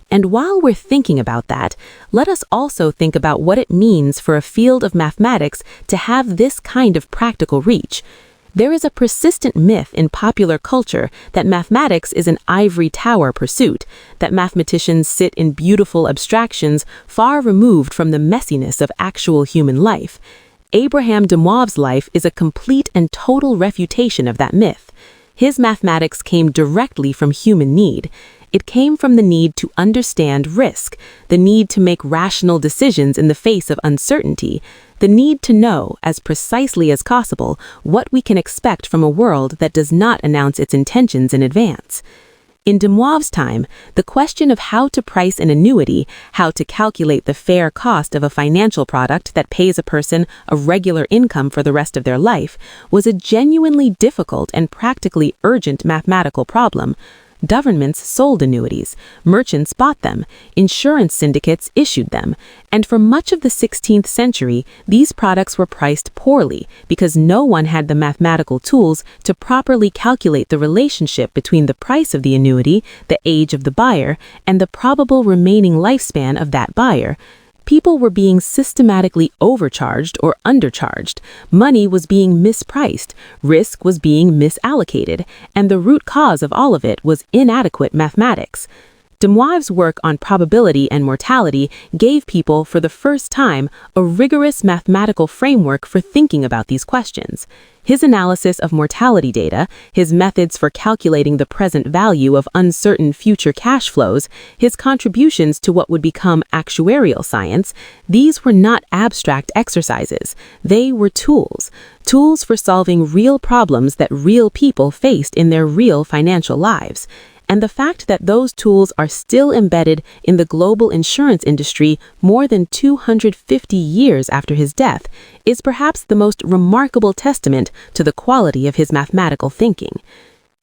And while we're thinking about that, let us also think about what it means for a field of mathematics to have this kind of practical reach. There is a persistent myth in popular culture that mathematics is an ivory tower pursuit, that mathematicians sit in beautiful abstractions far removed from the messiness of actual human life. Abraham de Moivre's life is a complete and total refutation of that myth. His mathematics came directly from human need. It came from the need to understand risk, the need to make rational decisions in the face of uncertainty, the need to know, as precisely as possible, what we can expect from a world that does not announce its intentions in advance. In de Moivre's time, the question of how to price an annuity, how to calculate the fair cost of a financial product that pays a person a regular income for the rest of their life, was a genuinely difficult and practically urgent mathematical problem. Governments sold annuities, merchants bought them, insurance syndicates issued them, and for much of the 16th century, these products were priced poorly because no one had the mathematical tools to properly calculate the relationship between the price of the annuity, the age of the buyer, and the probable remaining lifespan of that buyer. People were being systematically overcharged or undercharged, money was being mispriced, risk was being misallocated, and the root cause of all of it was inadequate mathematics. De Moivre's work on probability and mortality gave people, for the first time, a rigorous mathematical framework for thinking about these questions. His analysis of mortality data, his methods for calculating the present value of uncertain future cash flows, his contributions to what would become actuarial science, these were not abstract exercises. They were tools for solving real problems that real people faced in their real financial lives. And the fact that those tools are still embedded in the global insurance industry more than 250 years after his death is perhaps the most remarkable testament to the quality of his mathematical thinking.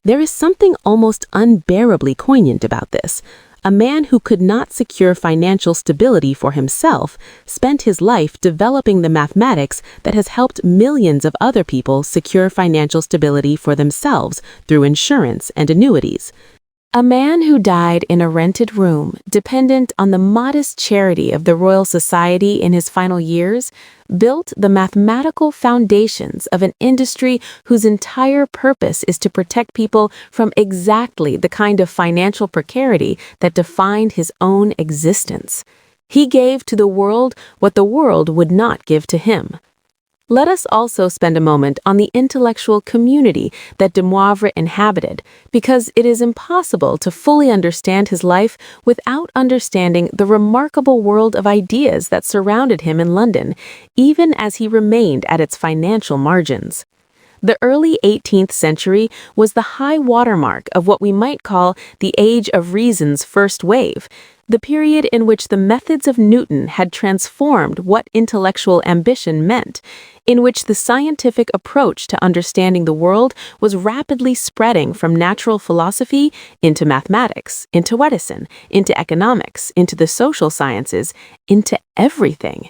There is something almost unbearably poignant about this. A man who could not secure financial stability for himself spent his life developing the mathematics that has helped millions of other people secure financial stability for themselves through insurance and annuities. A man who died in a rented room, dependent on the modest charity of the Royal Society in his final years, built the mathematical foundations of an industry whose entire purpose is to protect people from exactly the kind of financial precarity that defined his own existence. He gave to the world what the world would not give to him. Let us also spend a moment on the intellectual community that de Moivre inhabited, because it is impossible to fully understand his life without understanding the remarkable world of ideas that surrounded him in London, even as he remained at its financial margins. The early 18th century was the high watermark of what we might call the Age of Reason's first wave, the period in which the methods of Newton had transformed what intellectual ambition meant, in which the scientific approach to understanding the world was rapidly spreading from natural philosophy into mathematics, into medicine, into economics, into the social sciences, into everything.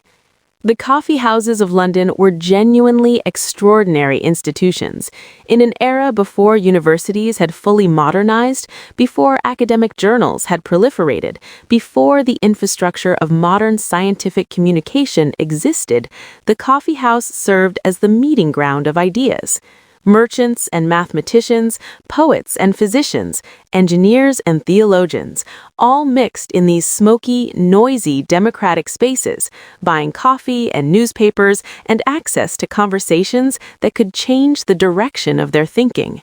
The coffee houses of London were genuinely extraordinary institutions. In an era before universities had fully modernized, before academic journals had proliferated, before the infrastructure of modern scientific communication existed, the coffee house served as the meeting ground of ideas. Merchants and mathematicians, poets and physicians, engineers and theologians, all mixed in these smoky, noisy, democratic spaces, buying coffee and newspapers and access to conversations that could change the direction of their thinking.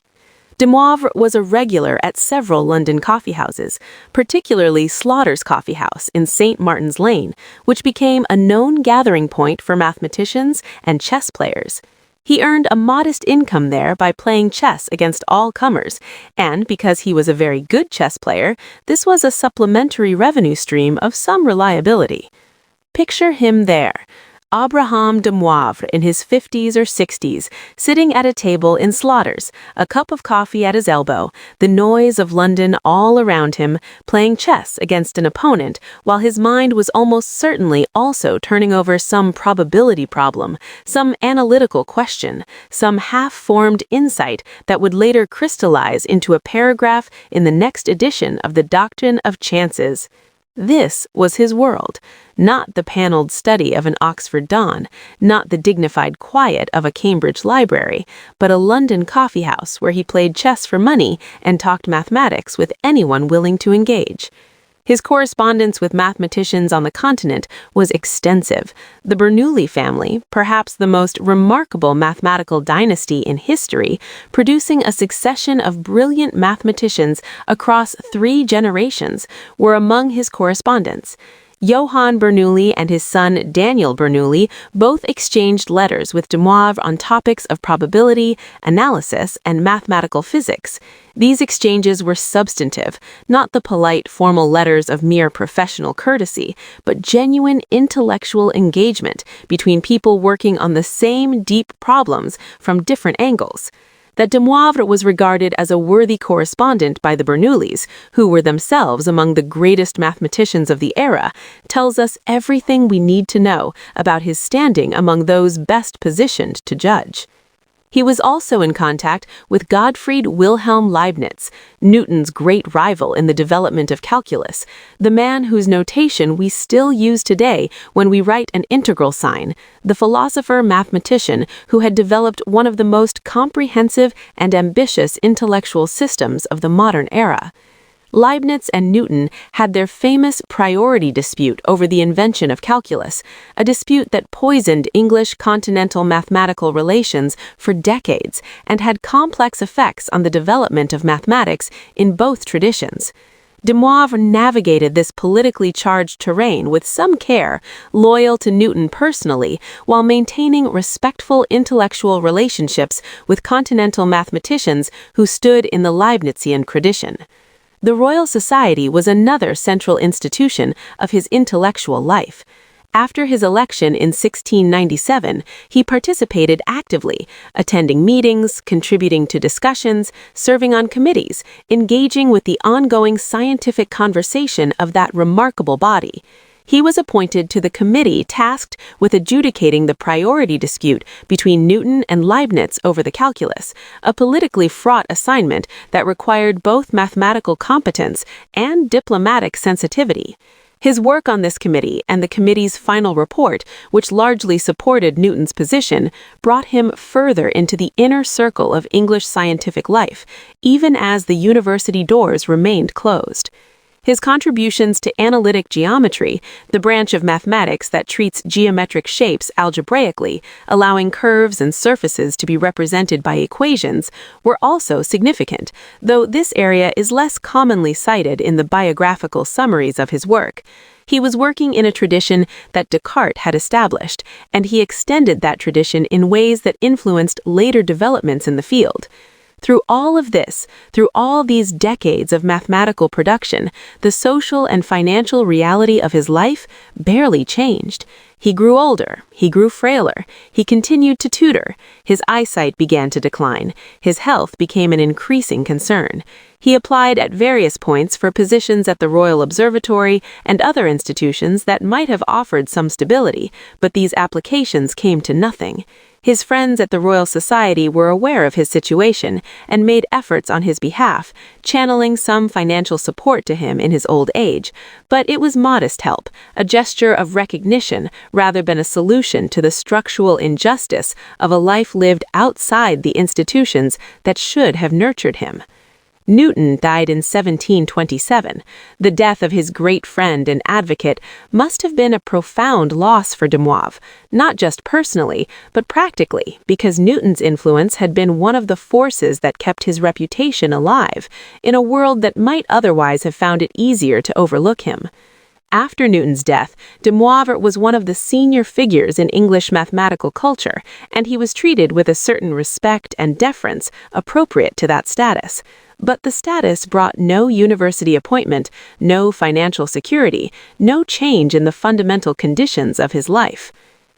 De Moivre was a regular at several London coffeehouses, particularly Slaughter's Coffee House in St. Martin's Lane, which became a known gathering point for mathematicians and chess players. He earned a modest income there by playing chess against all comers, and because he was a very good chess player, this was a supplementary revenue stream of some reliability. Picture him there, Abraham de Moivre in his 50s or 60s, sitting at a table in Slaughter's, a cup of coffee at his elbow, the noise of London all around him, playing chess against an opponent, while his mind was almost certainly also turning over some probability problem, some analytical question, some half-formed insight that would later crystallize into a paragraph in the next edition of the Doctrine of Chances. This was his world, not the paneled study of an Oxford don, not the dignified quiet of a Cambridge library, but a London coffeehouse where he played chess for money and talked mathematics with anyone willing to engage. His correspondence with mathematicians on the continent was extensive. The Bernoulli family, perhaps the most remarkable mathematical dynasty in history, producing a succession of brilliant mathematicians across 3 generations, were among his correspondents. Johann Bernoulli and his son Daniel Bernoulli both exchanged letters with de Moivre on topics of probability, analysis, and mathematical physics. These exchanges were substantive, not the polite, formal letters of mere professional courtesy, but genuine intellectual engagement between people working on the same deep problems from different angles. That de Moivre was regarded as a worthy correspondent by the Bernoullis, who were themselves among the greatest mathematicians of the era, tells us everything we need to know about his standing among those best positioned to judge. He was also in contact with Gottfried Wilhelm Leibniz, Newton's great rival in the development of calculus, the man whose notation we still use today when we write an integral sign, the philosopher-mathematician who had developed one of the most comprehensive and ambitious intellectual systems of the modern era. Leibniz and Newton had their famous priority dispute over the invention of calculus, a dispute that poisoned English continental mathematical relations for decades and had complex effects on the development of mathematics in both traditions. De Moivre navigated this politically charged terrain with some care, loyal to Newton personally, while maintaining respectful intellectual relationships with continental mathematicians who stood in the Leibnizian tradition. The Royal Society was another central institution of his intellectual life. After his election in 1697, he participated actively, attending meetings, contributing to discussions, serving on committees, engaging with the ongoing scientific conversation of that remarkable body. He was appointed to the committee tasked with adjudicating the priority dispute between Newton and Leibniz over the calculus, a politically fraught assignment that required both mathematical competence and diplomatic sensitivity. His work on this committee and the committee's final report, which largely supported Newton's position, brought him further into the inner circle of English scientific life, even as the university doors remained closed. His contributions to analytic geometry, the branch of mathematics that treats geometric shapes algebraically, allowing curves and surfaces to be represented by equations, were also significant, though this area is less commonly cited in the biographical summaries of his work. He was working in a tradition that Descartes had established, and he extended that tradition in ways that influenced later developments in the field. Through all of this, through all these decades of mathematical production, the social and financial reality of his life barely changed. He grew older, he grew frailer, he continued to tutor, his eyesight began to decline, his health became an increasing concern. He applied at various points for positions at the Royal Observatory and other institutions that might have offered some stability, but these applications came to nothing. His friends at the Royal Society were aware of his situation and made efforts on his behalf, channeling some financial support to him in his old age, but it was modest help, a gesture of recognition rather than a solution to the structural injustice of a life lived outside the institutions that should have nurtured him. Newton died in 1727. The death of his great friend and advocate must have been a profound loss for de Moivre, not just personally, but practically, because Newton's influence had been one of the forces that kept his reputation alive, in a world that might otherwise have found it easier to overlook him. After Newton's death, de Moivre was one of the senior figures in English mathematical culture, and he was treated with a certain respect and deference appropriate to that status. But the status brought no university appointment, no financial security, no change in the fundamental conditions of his life.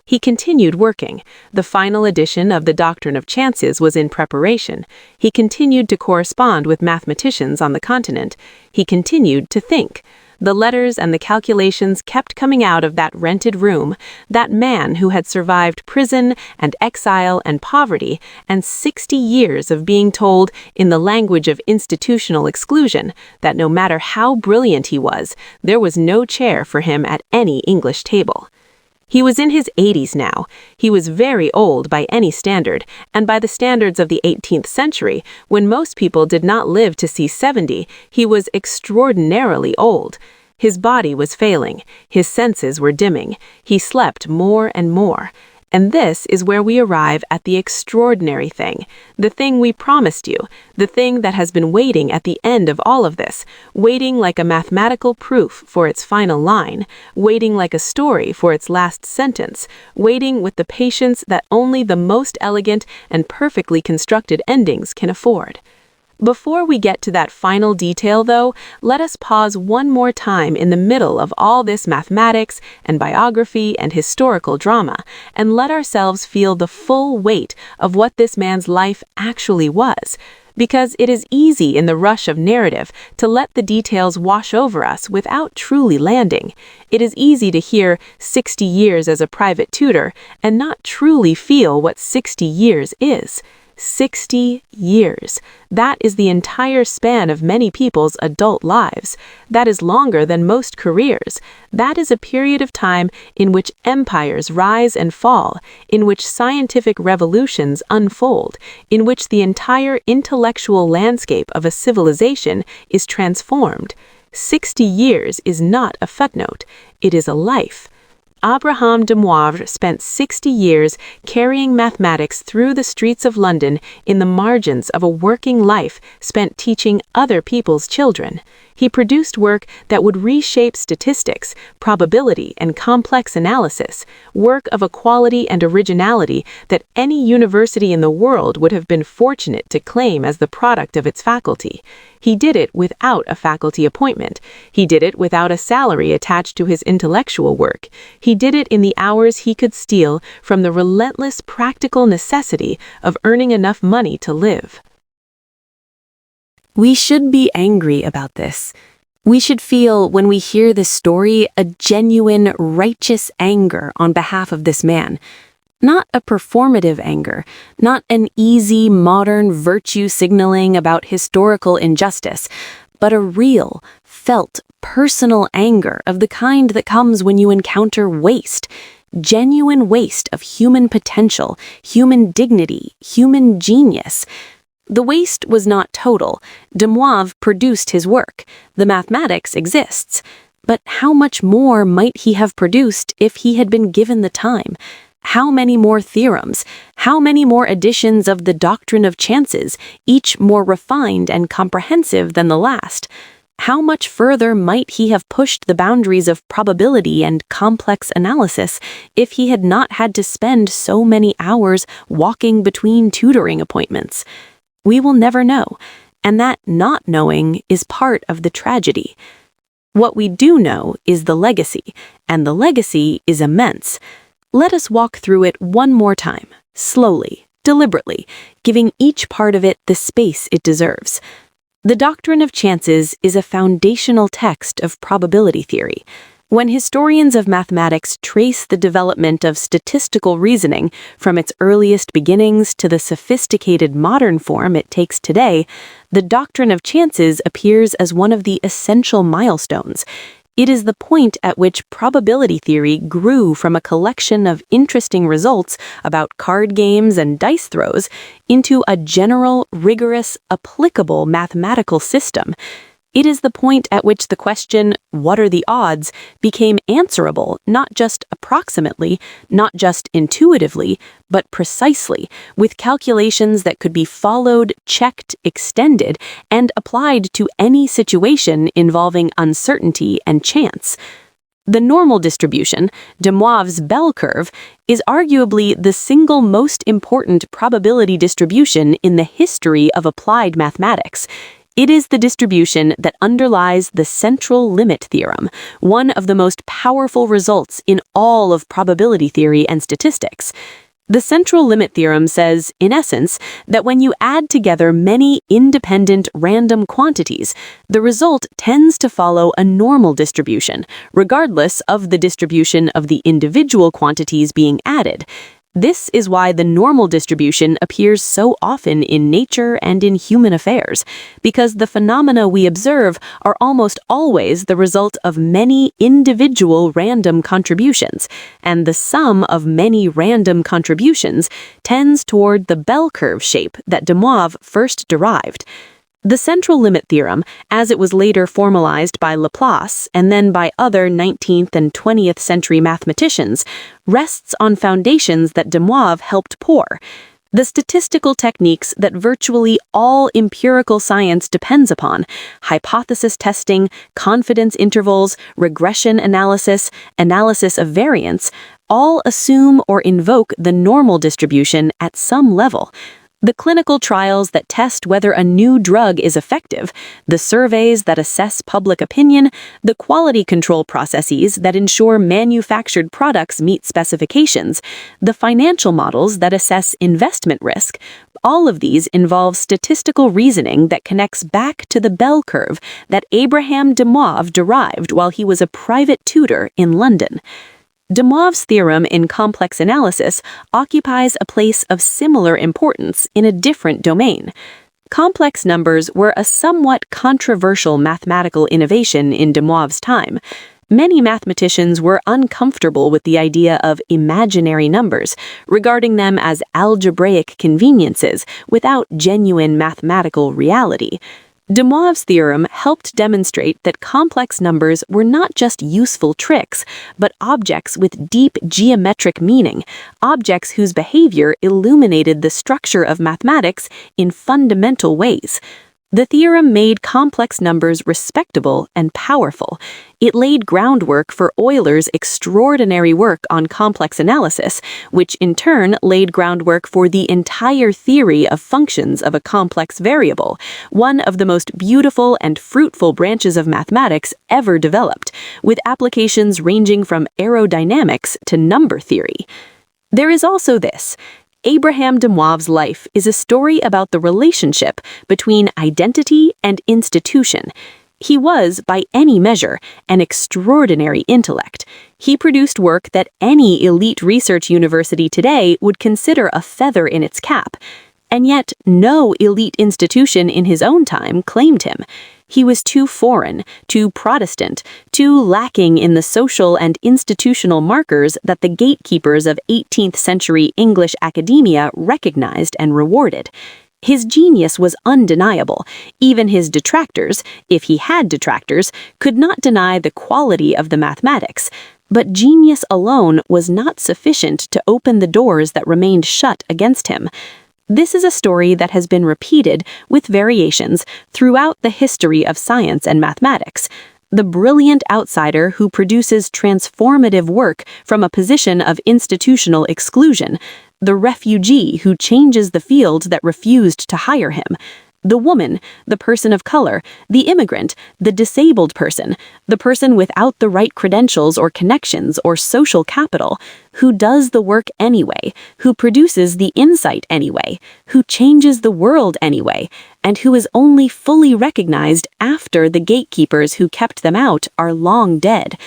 He continued working. The final edition of the Doctrine of Chances was in preparation. He continued to correspond with mathematicians on the continent. He continued to think. The letters and the calculations kept coming out of that rented room, that man who had survived prison and exile and poverty and 60 years of being told, in the language of institutional exclusion, that no matter how brilliant he was, there was no chair for him at any English table. He was in his 80s now. He was very old by any standard, and by the standards of the 18th century, when most people did not live to see 70, he was extraordinarily old. His body was failing, his senses were dimming, he slept more and more. And this is where we arrive at the extraordinary thing, the thing we promised you, the thing that has been waiting at the end of all of this, waiting like a mathematical proof for its final line, waiting like a story for its last sentence, waiting with the patience that only the most elegant and perfectly constructed endings can afford. Before we get to that final detail, though, let us pause one more time in the middle of all this mathematics and biography and historical drama, and let ourselves feel the full weight of what this man's life actually was. Because it is easy in the rush of narrative to let the details wash over us without truly landing. It is easy to hear 60 years as a private tutor and not truly feel what 60 years is. 60 years. That is the entire span of many people's adult lives. That is longer than most careers. That is a period of time in which empires rise and fall, in which scientific revolutions unfold, in which the entire intellectual landscape of a civilization is transformed. 60 years is not a footnote. It is a life. Abraham de Moivre spent 60 years carrying mathematics through the streets of London in the margins of a working life spent teaching other people's children. He produced work that would reshape statistics, probability, and complex analysis, work of a quality and originality that any university in the world would have been fortunate to claim as the product of its faculty. He did it without a faculty appointment. He did it without a salary attached to his intellectual work. He did it in the hours he could steal from the relentless practical necessity of earning enough money to live. We should be angry about this. We should feel, when we hear this story, a genuine, righteous anger on behalf of this man. Not a performative anger, not an easy, modern virtue signaling about historical injustice, but a real, felt, personal anger of the kind that comes when you encounter waste. Genuine waste of human potential, human dignity, human genius. The waste was not total. De Moivre produced his work. The mathematics exists. But how much more might he have produced if he had been given the time? How many more theorems? How many more editions of the doctrine of chances, each more refined and comprehensive than the last? How much further might he have pushed the boundaries of probability and complex analysis if he had not had to spend so many hours walking between tutoring appointments? We will never know, and that not knowing is part of the tragedy. What we do know is the legacy, and the legacy is immense. Let us walk through it one more time, slowly, deliberately, giving each part of it the space it deserves. The doctrine of chances is a foundational text of probability theory. When historians of mathematics trace the development of statistical reasoning from its earliest beginnings to the sophisticated modern form it takes today, the doctrine of chances appears as one of the essential milestones. It is the point at which probability theory grew from a collection of interesting results about card games and dice throws into a general, rigorous, applicable mathematical system. It is the point at which the question, "What are the odds?" became answerable not just approximately, not just intuitively, but precisely, with calculations that could be followed, checked, extended, and applied to any situation involving uncertainty and chance. The normal distribution, De Moivre's bell curve, is arguably the single most important probability distribution in the history of applied mathematics. It is the distribution that underlies the central limit theorem, one of the most powerful results in all of probability theory and statistics. The central limit theorem says, in essence, that when you add together many independent random quantities, the result tends to follow a normal distribution, regardless of the distribution of the individual quantities being added. This is why the normal distribution appears so often in nature and in human affairs, because the phenomena we observe are almost always the result of many individual random contributions, and the sum of many random contributions tends toward the bell curve shape that De Moivre first derived. The central limit theorem, as it was later formalized by Laplace and then by other 19th and 20th century mathematicians, rests on foundations that De Moivre helped pour. The statistical techniques that virtually all empirical science depends upon, hypothesis testing, confidence intervals, regression analysis, analysis of variance, all assume or invoke the normal distribution at some level. The clinical trials that test whether a new drug is effective, the surveys that assess public opinion, the quality control processes that ensure manufactured products meet specifications, the financial models that assess investment risk, all of these involve statistical reasoning that connects back to the bell curve that Abraham de Moivre derived while he was a private tutor in London. De Moivre's theorem in complex analysis occupies a place of similar importance in a different domain. Complex numbers were a somewhat controversial mathematical innovation in De Moivre's time. Many mathematicians were uncomfortable with the idea of imaginary numbers, regarding them as algebraic conveniences without genuine mathematical reality. De Moivre's theorem helped demonstrate that complex numbers were not just useful tricks, but objects with deep geometric meaning, objects whose behavior illuminated the structure of mathematics in fundamental ways. The theorem made complex numbers respectable and powerful. It laid groundwork for Euler's extraordinary work on complex analysis, which in turn laid groundwork for the entire theory of functions of a complex variable, one of the most beautiful and fruitful branches of mathematics ever developed, with applications ranging from aerodynamics to number theory. There is also this. Abraham de Moivre's life is a story about the relationship between identity and institution. He was, by any measure, an extraordinary intellect. He produced work that any elite research university today would consider a feather in its cap. And yet, no elite institution in his own time claimed him. He was too foreign, too Protestant, too lacking in the social and institutional markers that the gatekeepers of 18th century English academia recognized and rewarded. His genius was undeniable. Even his detractors, if he had detractors, could not deny the quality of the mathematics. But genius alone was not sufficient to open the doors that remained shut against him. This is a story that has been repeated, with variations, throughout the history of science and mathematics. The brilliant outsider who produces transformative work from a position of institutional exclusion. The refugee who changes the field that refused to hire him. The woman, the person of color, the immigrant, the disabled person, the person without the right credentials or connections or social capital, who does the work anyway, who produces the insight anyway, who changes the world anyway, and who is only fully recognized after the gatekeepers who kept them out are long dead.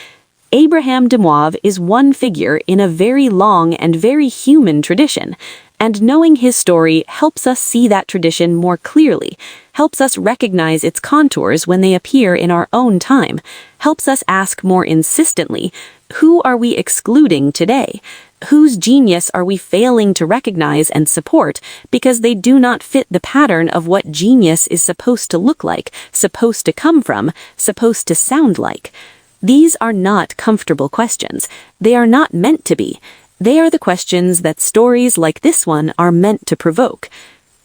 Abraham de Moivre is one figure in a very long and very human tradition, and knowing his story helps us see that tradition more clearly, helps us recognize its contours when they appear in our own time, helps us ask more insistently, who are we excluding today? Whose genius are we failing to recognize and support because they do not fit the pattern of what genius is supposed to look like, supposed to come from, supposed to sound like? These are not comfortable questions. They are not meant to be. They are the questions that stories like this one are meant to provoke.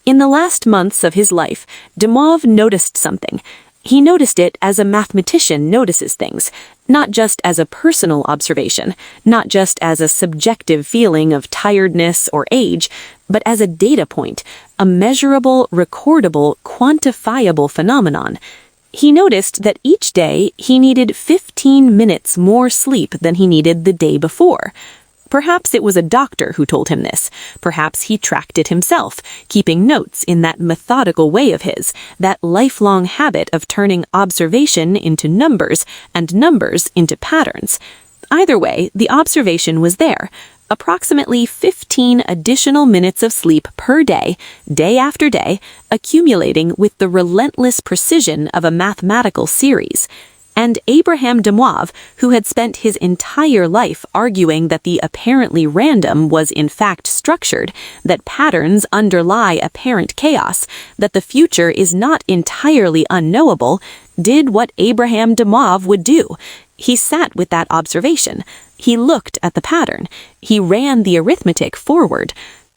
In the last months of his life, de Moivre noticed something. He noticed it as a mathematician notices things, not just as a personal observation, not just as a subjective feeling of tiredness or age, but as a data point, a measurable, recordable, quantifiable phenomenon. He noticed that each day he needed 15 minutes more sleep than he needed the day before. Perhaps it was a doctor who told him this. Perhaps he tracked it himself, keeping notes in that methodical way of his, that lifelong habit of turning observation into numbers and numbers into patterns. Either way, the observation was there. Approximately 15 additional minutes of sleep per day, day after day, accumulating with the relentless precision of a mathematical series. And Abraham de Moivre, who had spent his entire life arguing that the apparently random was in fact structured, that patterns underlie apparent chaos, that the future is not entirely unknowable, did what Abraham de Moivre would do. He sat with that observation. He looked at the pattern. He ran the arithmetic forward.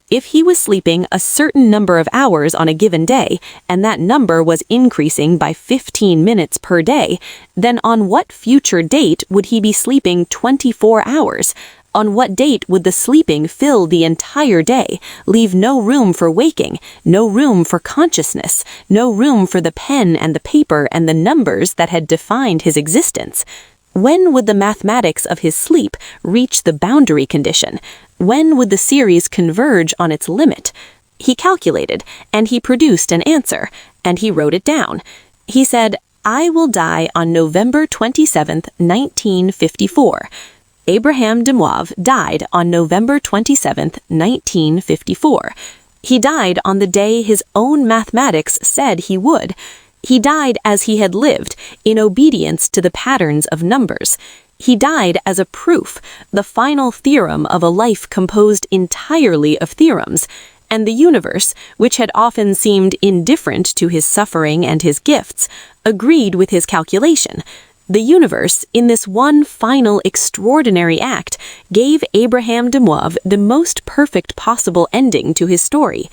If he was sleeping a certain number of hours on a given day, and that number was increasing by 15 minutes per day, then on what future date would he be sleeping 24 hours? On what date would the sleeping fill the entire day, leave no room for waking, no room for consciousness, no room for the pen and the paper and the numbers that had defined his existence? When would the mathematics of his sleep reach the boundary condition? When would the series converge on its limit? He calculated, and he produced an answer, and he wrote it down. He said, "I will die on November 27th, 1954. Abraham de Moivre died on November 27th, 1954. He died on the day his own mathematics said he would. He died as he had lived, in obedience to the patterns of numbers. He died as a proof, the final theorem of a life composed entirely of theorems. And the universe, which had often seemed indifferent to his suffering and his gifts, agreed with his calculation. The universe, in this one final extraordinary act, gave Abraham de Moivre the most perfect possible ending to his story.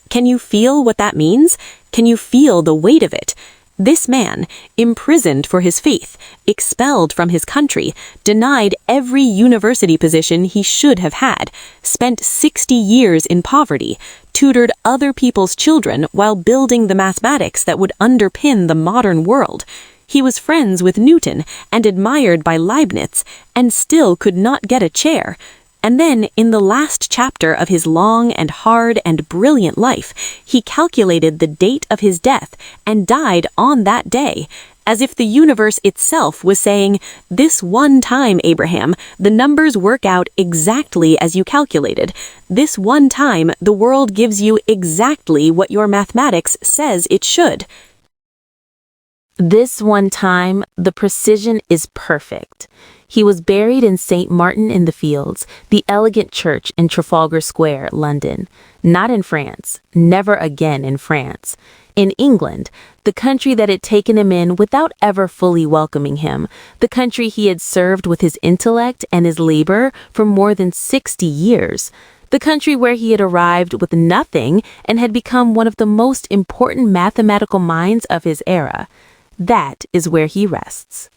Can you feel what that means? Can you feel the weight of it? This man, imprisoned for his faith, expelled from his country, denied every university position he should have had, spent 60 years in poverty, tutored other people's children while building the mathematics that would underpin the modern world. He was friends with Newton and admired by Leibniz, and still could not get a chair. And then, in the last chapter of his long and hard and brilliant life, he calculated the date of his death and died on that day, as if the universe itself was saying, "This one time, Abraham, the numbers work out exactly as you calculated. This one time, the world gives you exactly what your mathematics says it should." This one time, the precision is perfect. He was buried in St. Martin in the Fields, the elegant church in Trafalgar Square, London. Not in France, never again in France. In England, the country that had taken him in without ever fully welcoming him, the country he had served with his intellect and his labor for more than 60 years. The country where he had arrived with nothing and had become one of the most important mathematical minds of his era. That is where he rests.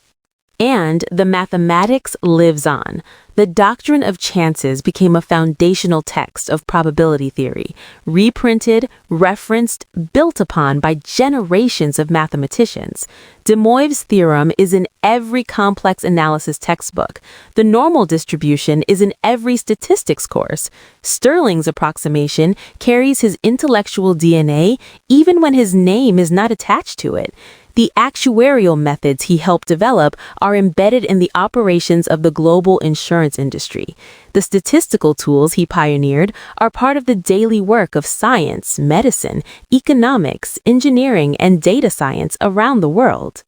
And the mathematics lives on. The doctrine of chances became a foundational text of probability theory, reprinted, referenced, built upon by generations of mathematicians. De Moivre's theorem is in every complex analysis textbook. The normal distribution is in every statistics course. Stirling's approximation carries his intellectual DNA even when his name is not attached to it. The actuarial methods he helped develop are embedded in the operations of the global insurance industry. The statistical tools he pioneered are part of the daily work of science, medicine, economics, engineering, and data science around the world.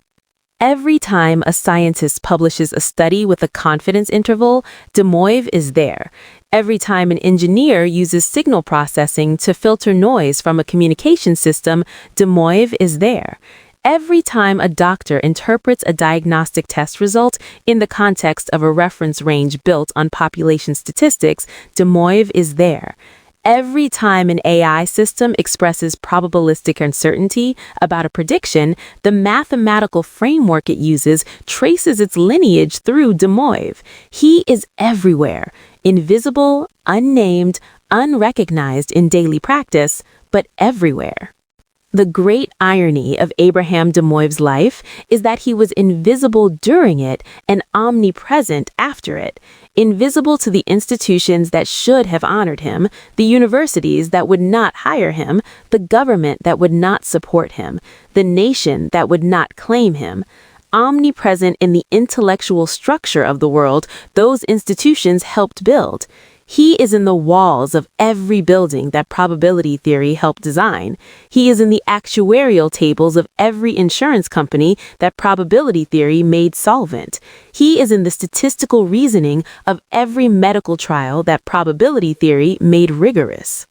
Every time a scientist publishes a study with a confidence interval, De Moivre is there. Every time an engineer uses signal processing to filter noise from a communication system, De Moivre is there. Every time a doctor interprets a diagnostic test result in the context of a reference range built on population statistics, De Moivre is there. Every time an AI system expresses probabilistic uncertainty about a prediction, the mathematical framework it uses traces its lineage through De Moivre. He is everywhere, invisible, unnamed, unrecognized in daily practice, but everywhere. The great irony of Abraham de Moivre's life is that he was invisible during it and omnipresent after it. Invisible to the institutions that should have honored him, the universities that would not hire him, the government that would not support him, the nation that would not claim him. Omnipresent in the intellectual structure of the world those institutions helped build. He is in the walls of every building that probability theory helped design. He is in the actuarial tables of every insurance company that probability theory made solvent. He is in the statistical reasoning of every medical trial that probability theory made rigorous.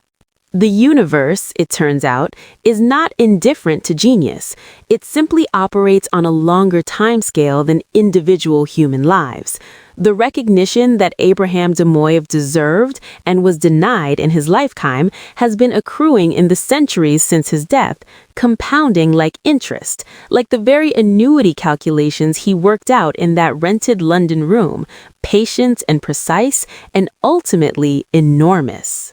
The universe, it turns out, is not indifferent to genius. It simply operates on a longer timescale than individual human lives. The recognition that Abraham de Moivre deserved and was denied in his lifetime has been accruing in the centuries since his death, compounding like interest, like the very annuity calculations he worked out in that rented London room, patient and precise, and ultimately enormous.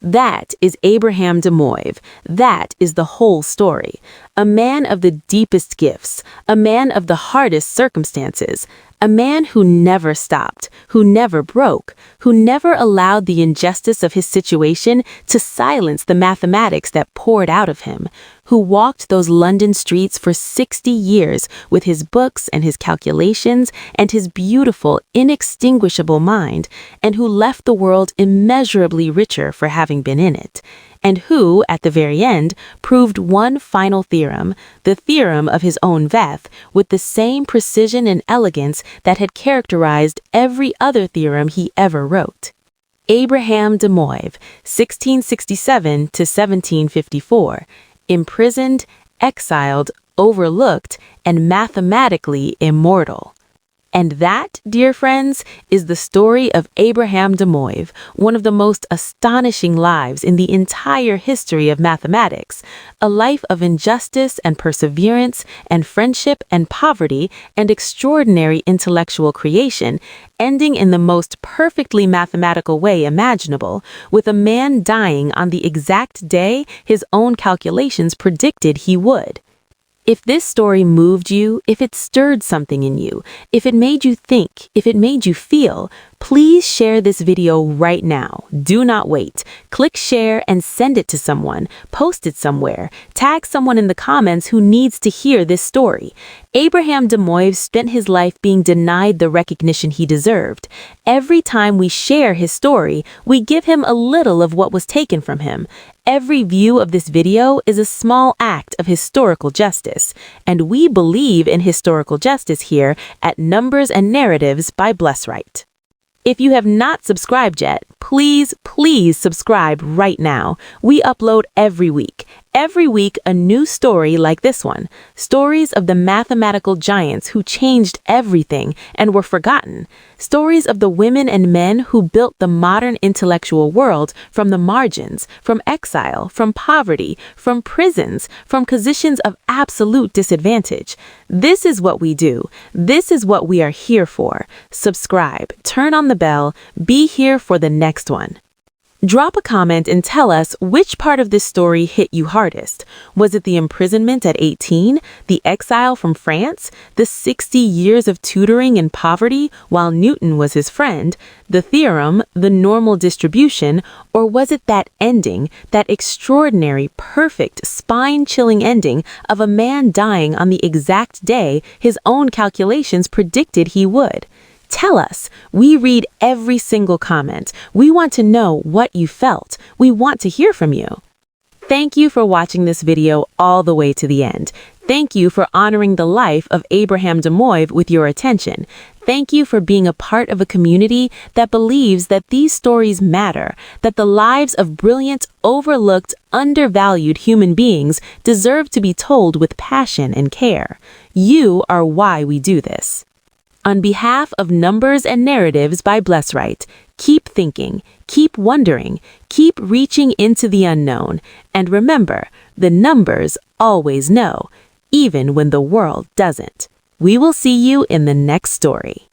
That is Abraham de Moivre. That is the whole story. A man of the deepest gifts, a man of the hardest circumstances, a man who never stopped, who never broke, who never allowed the injustice of his situation to silence the mathematics that poured out of him, who walked those London streets for 60 years with his books and his calculations and his beautiful, inextinguishable mind, and who left the world immeasurably richer for having been in it, and who, at the very end, proved one final theorem, the theorem of his own Veth, with the same precision and elegance that had characterized every other theorem he ever wrote. Abraham de Moivre, 1667 to 1754, imprisoned, exiled, overlooked, and mathematically immortal. And that, dear friends, is the story of Abraham de Moivre, one of the most astonishing lives in the entire history of mathematics, a life of injustice and perseverance and friendship and poverty and extraordinary intellectual creation, ending in the most perfectly mathematical way imaginable, with a man dying on the exact day his own calculations predicted he would. If this story moved you, if it stirred something in you, if it made you think, if it made you feel, please share this video right now. Do not wait. Click share and send it to someone. Post it somewhere. Tag someone in the comments who needs to hear this story. Abraham de Moivre spent his life being denied the recognition he deserved. Every time we share his story, we give him a little of what was taken from him. Every view of this video is a small act of historical justice, and we believe in historical justice here at Numbers and Narratives by Blessright. If you have not subscribed yet, please subscribe right now. We upload every week. Every week, a new story like this one. Stories of the mathematical giants who changed everything and were forgotten. Stories of the women and men who built the modern intellectual world from the margins, from exile, from poverty, from prisons, from positions of absolute disadvantage. This is what we do. This is what we are here for. Subscribe, turn on the bell, be here for the next one. Drop a comment and tell us which part of this story hit you hardest. Was it the imprisonment at 18, the exile from France, the 60 years of tutoring in poverty while Newton was his friend, the theorem, the normal distribution, or was it that ending, that extraordinary, perfect, spine-chilling ending of a man dying on the exact day his own calculations predicted he would? Tell us. We read every single comment. We want to know what you felt. We want to hear from you. Thank you for watching this video all the way to the end. Thank you for honoring the life of Abraham de Moivre with your attention. Thank you for being a part of a community that believes that these stories matter, that the lives of brilliant, overlooked, undervalued human beings deserve to be told with passion and care. You are why we do this. On behalf of Numbers and Narratives by Blessright, keep thinking, keep wondering, keep reaching into the unknown, and remember, the numbers always know, even when the world doesn't. We will see you in the next story.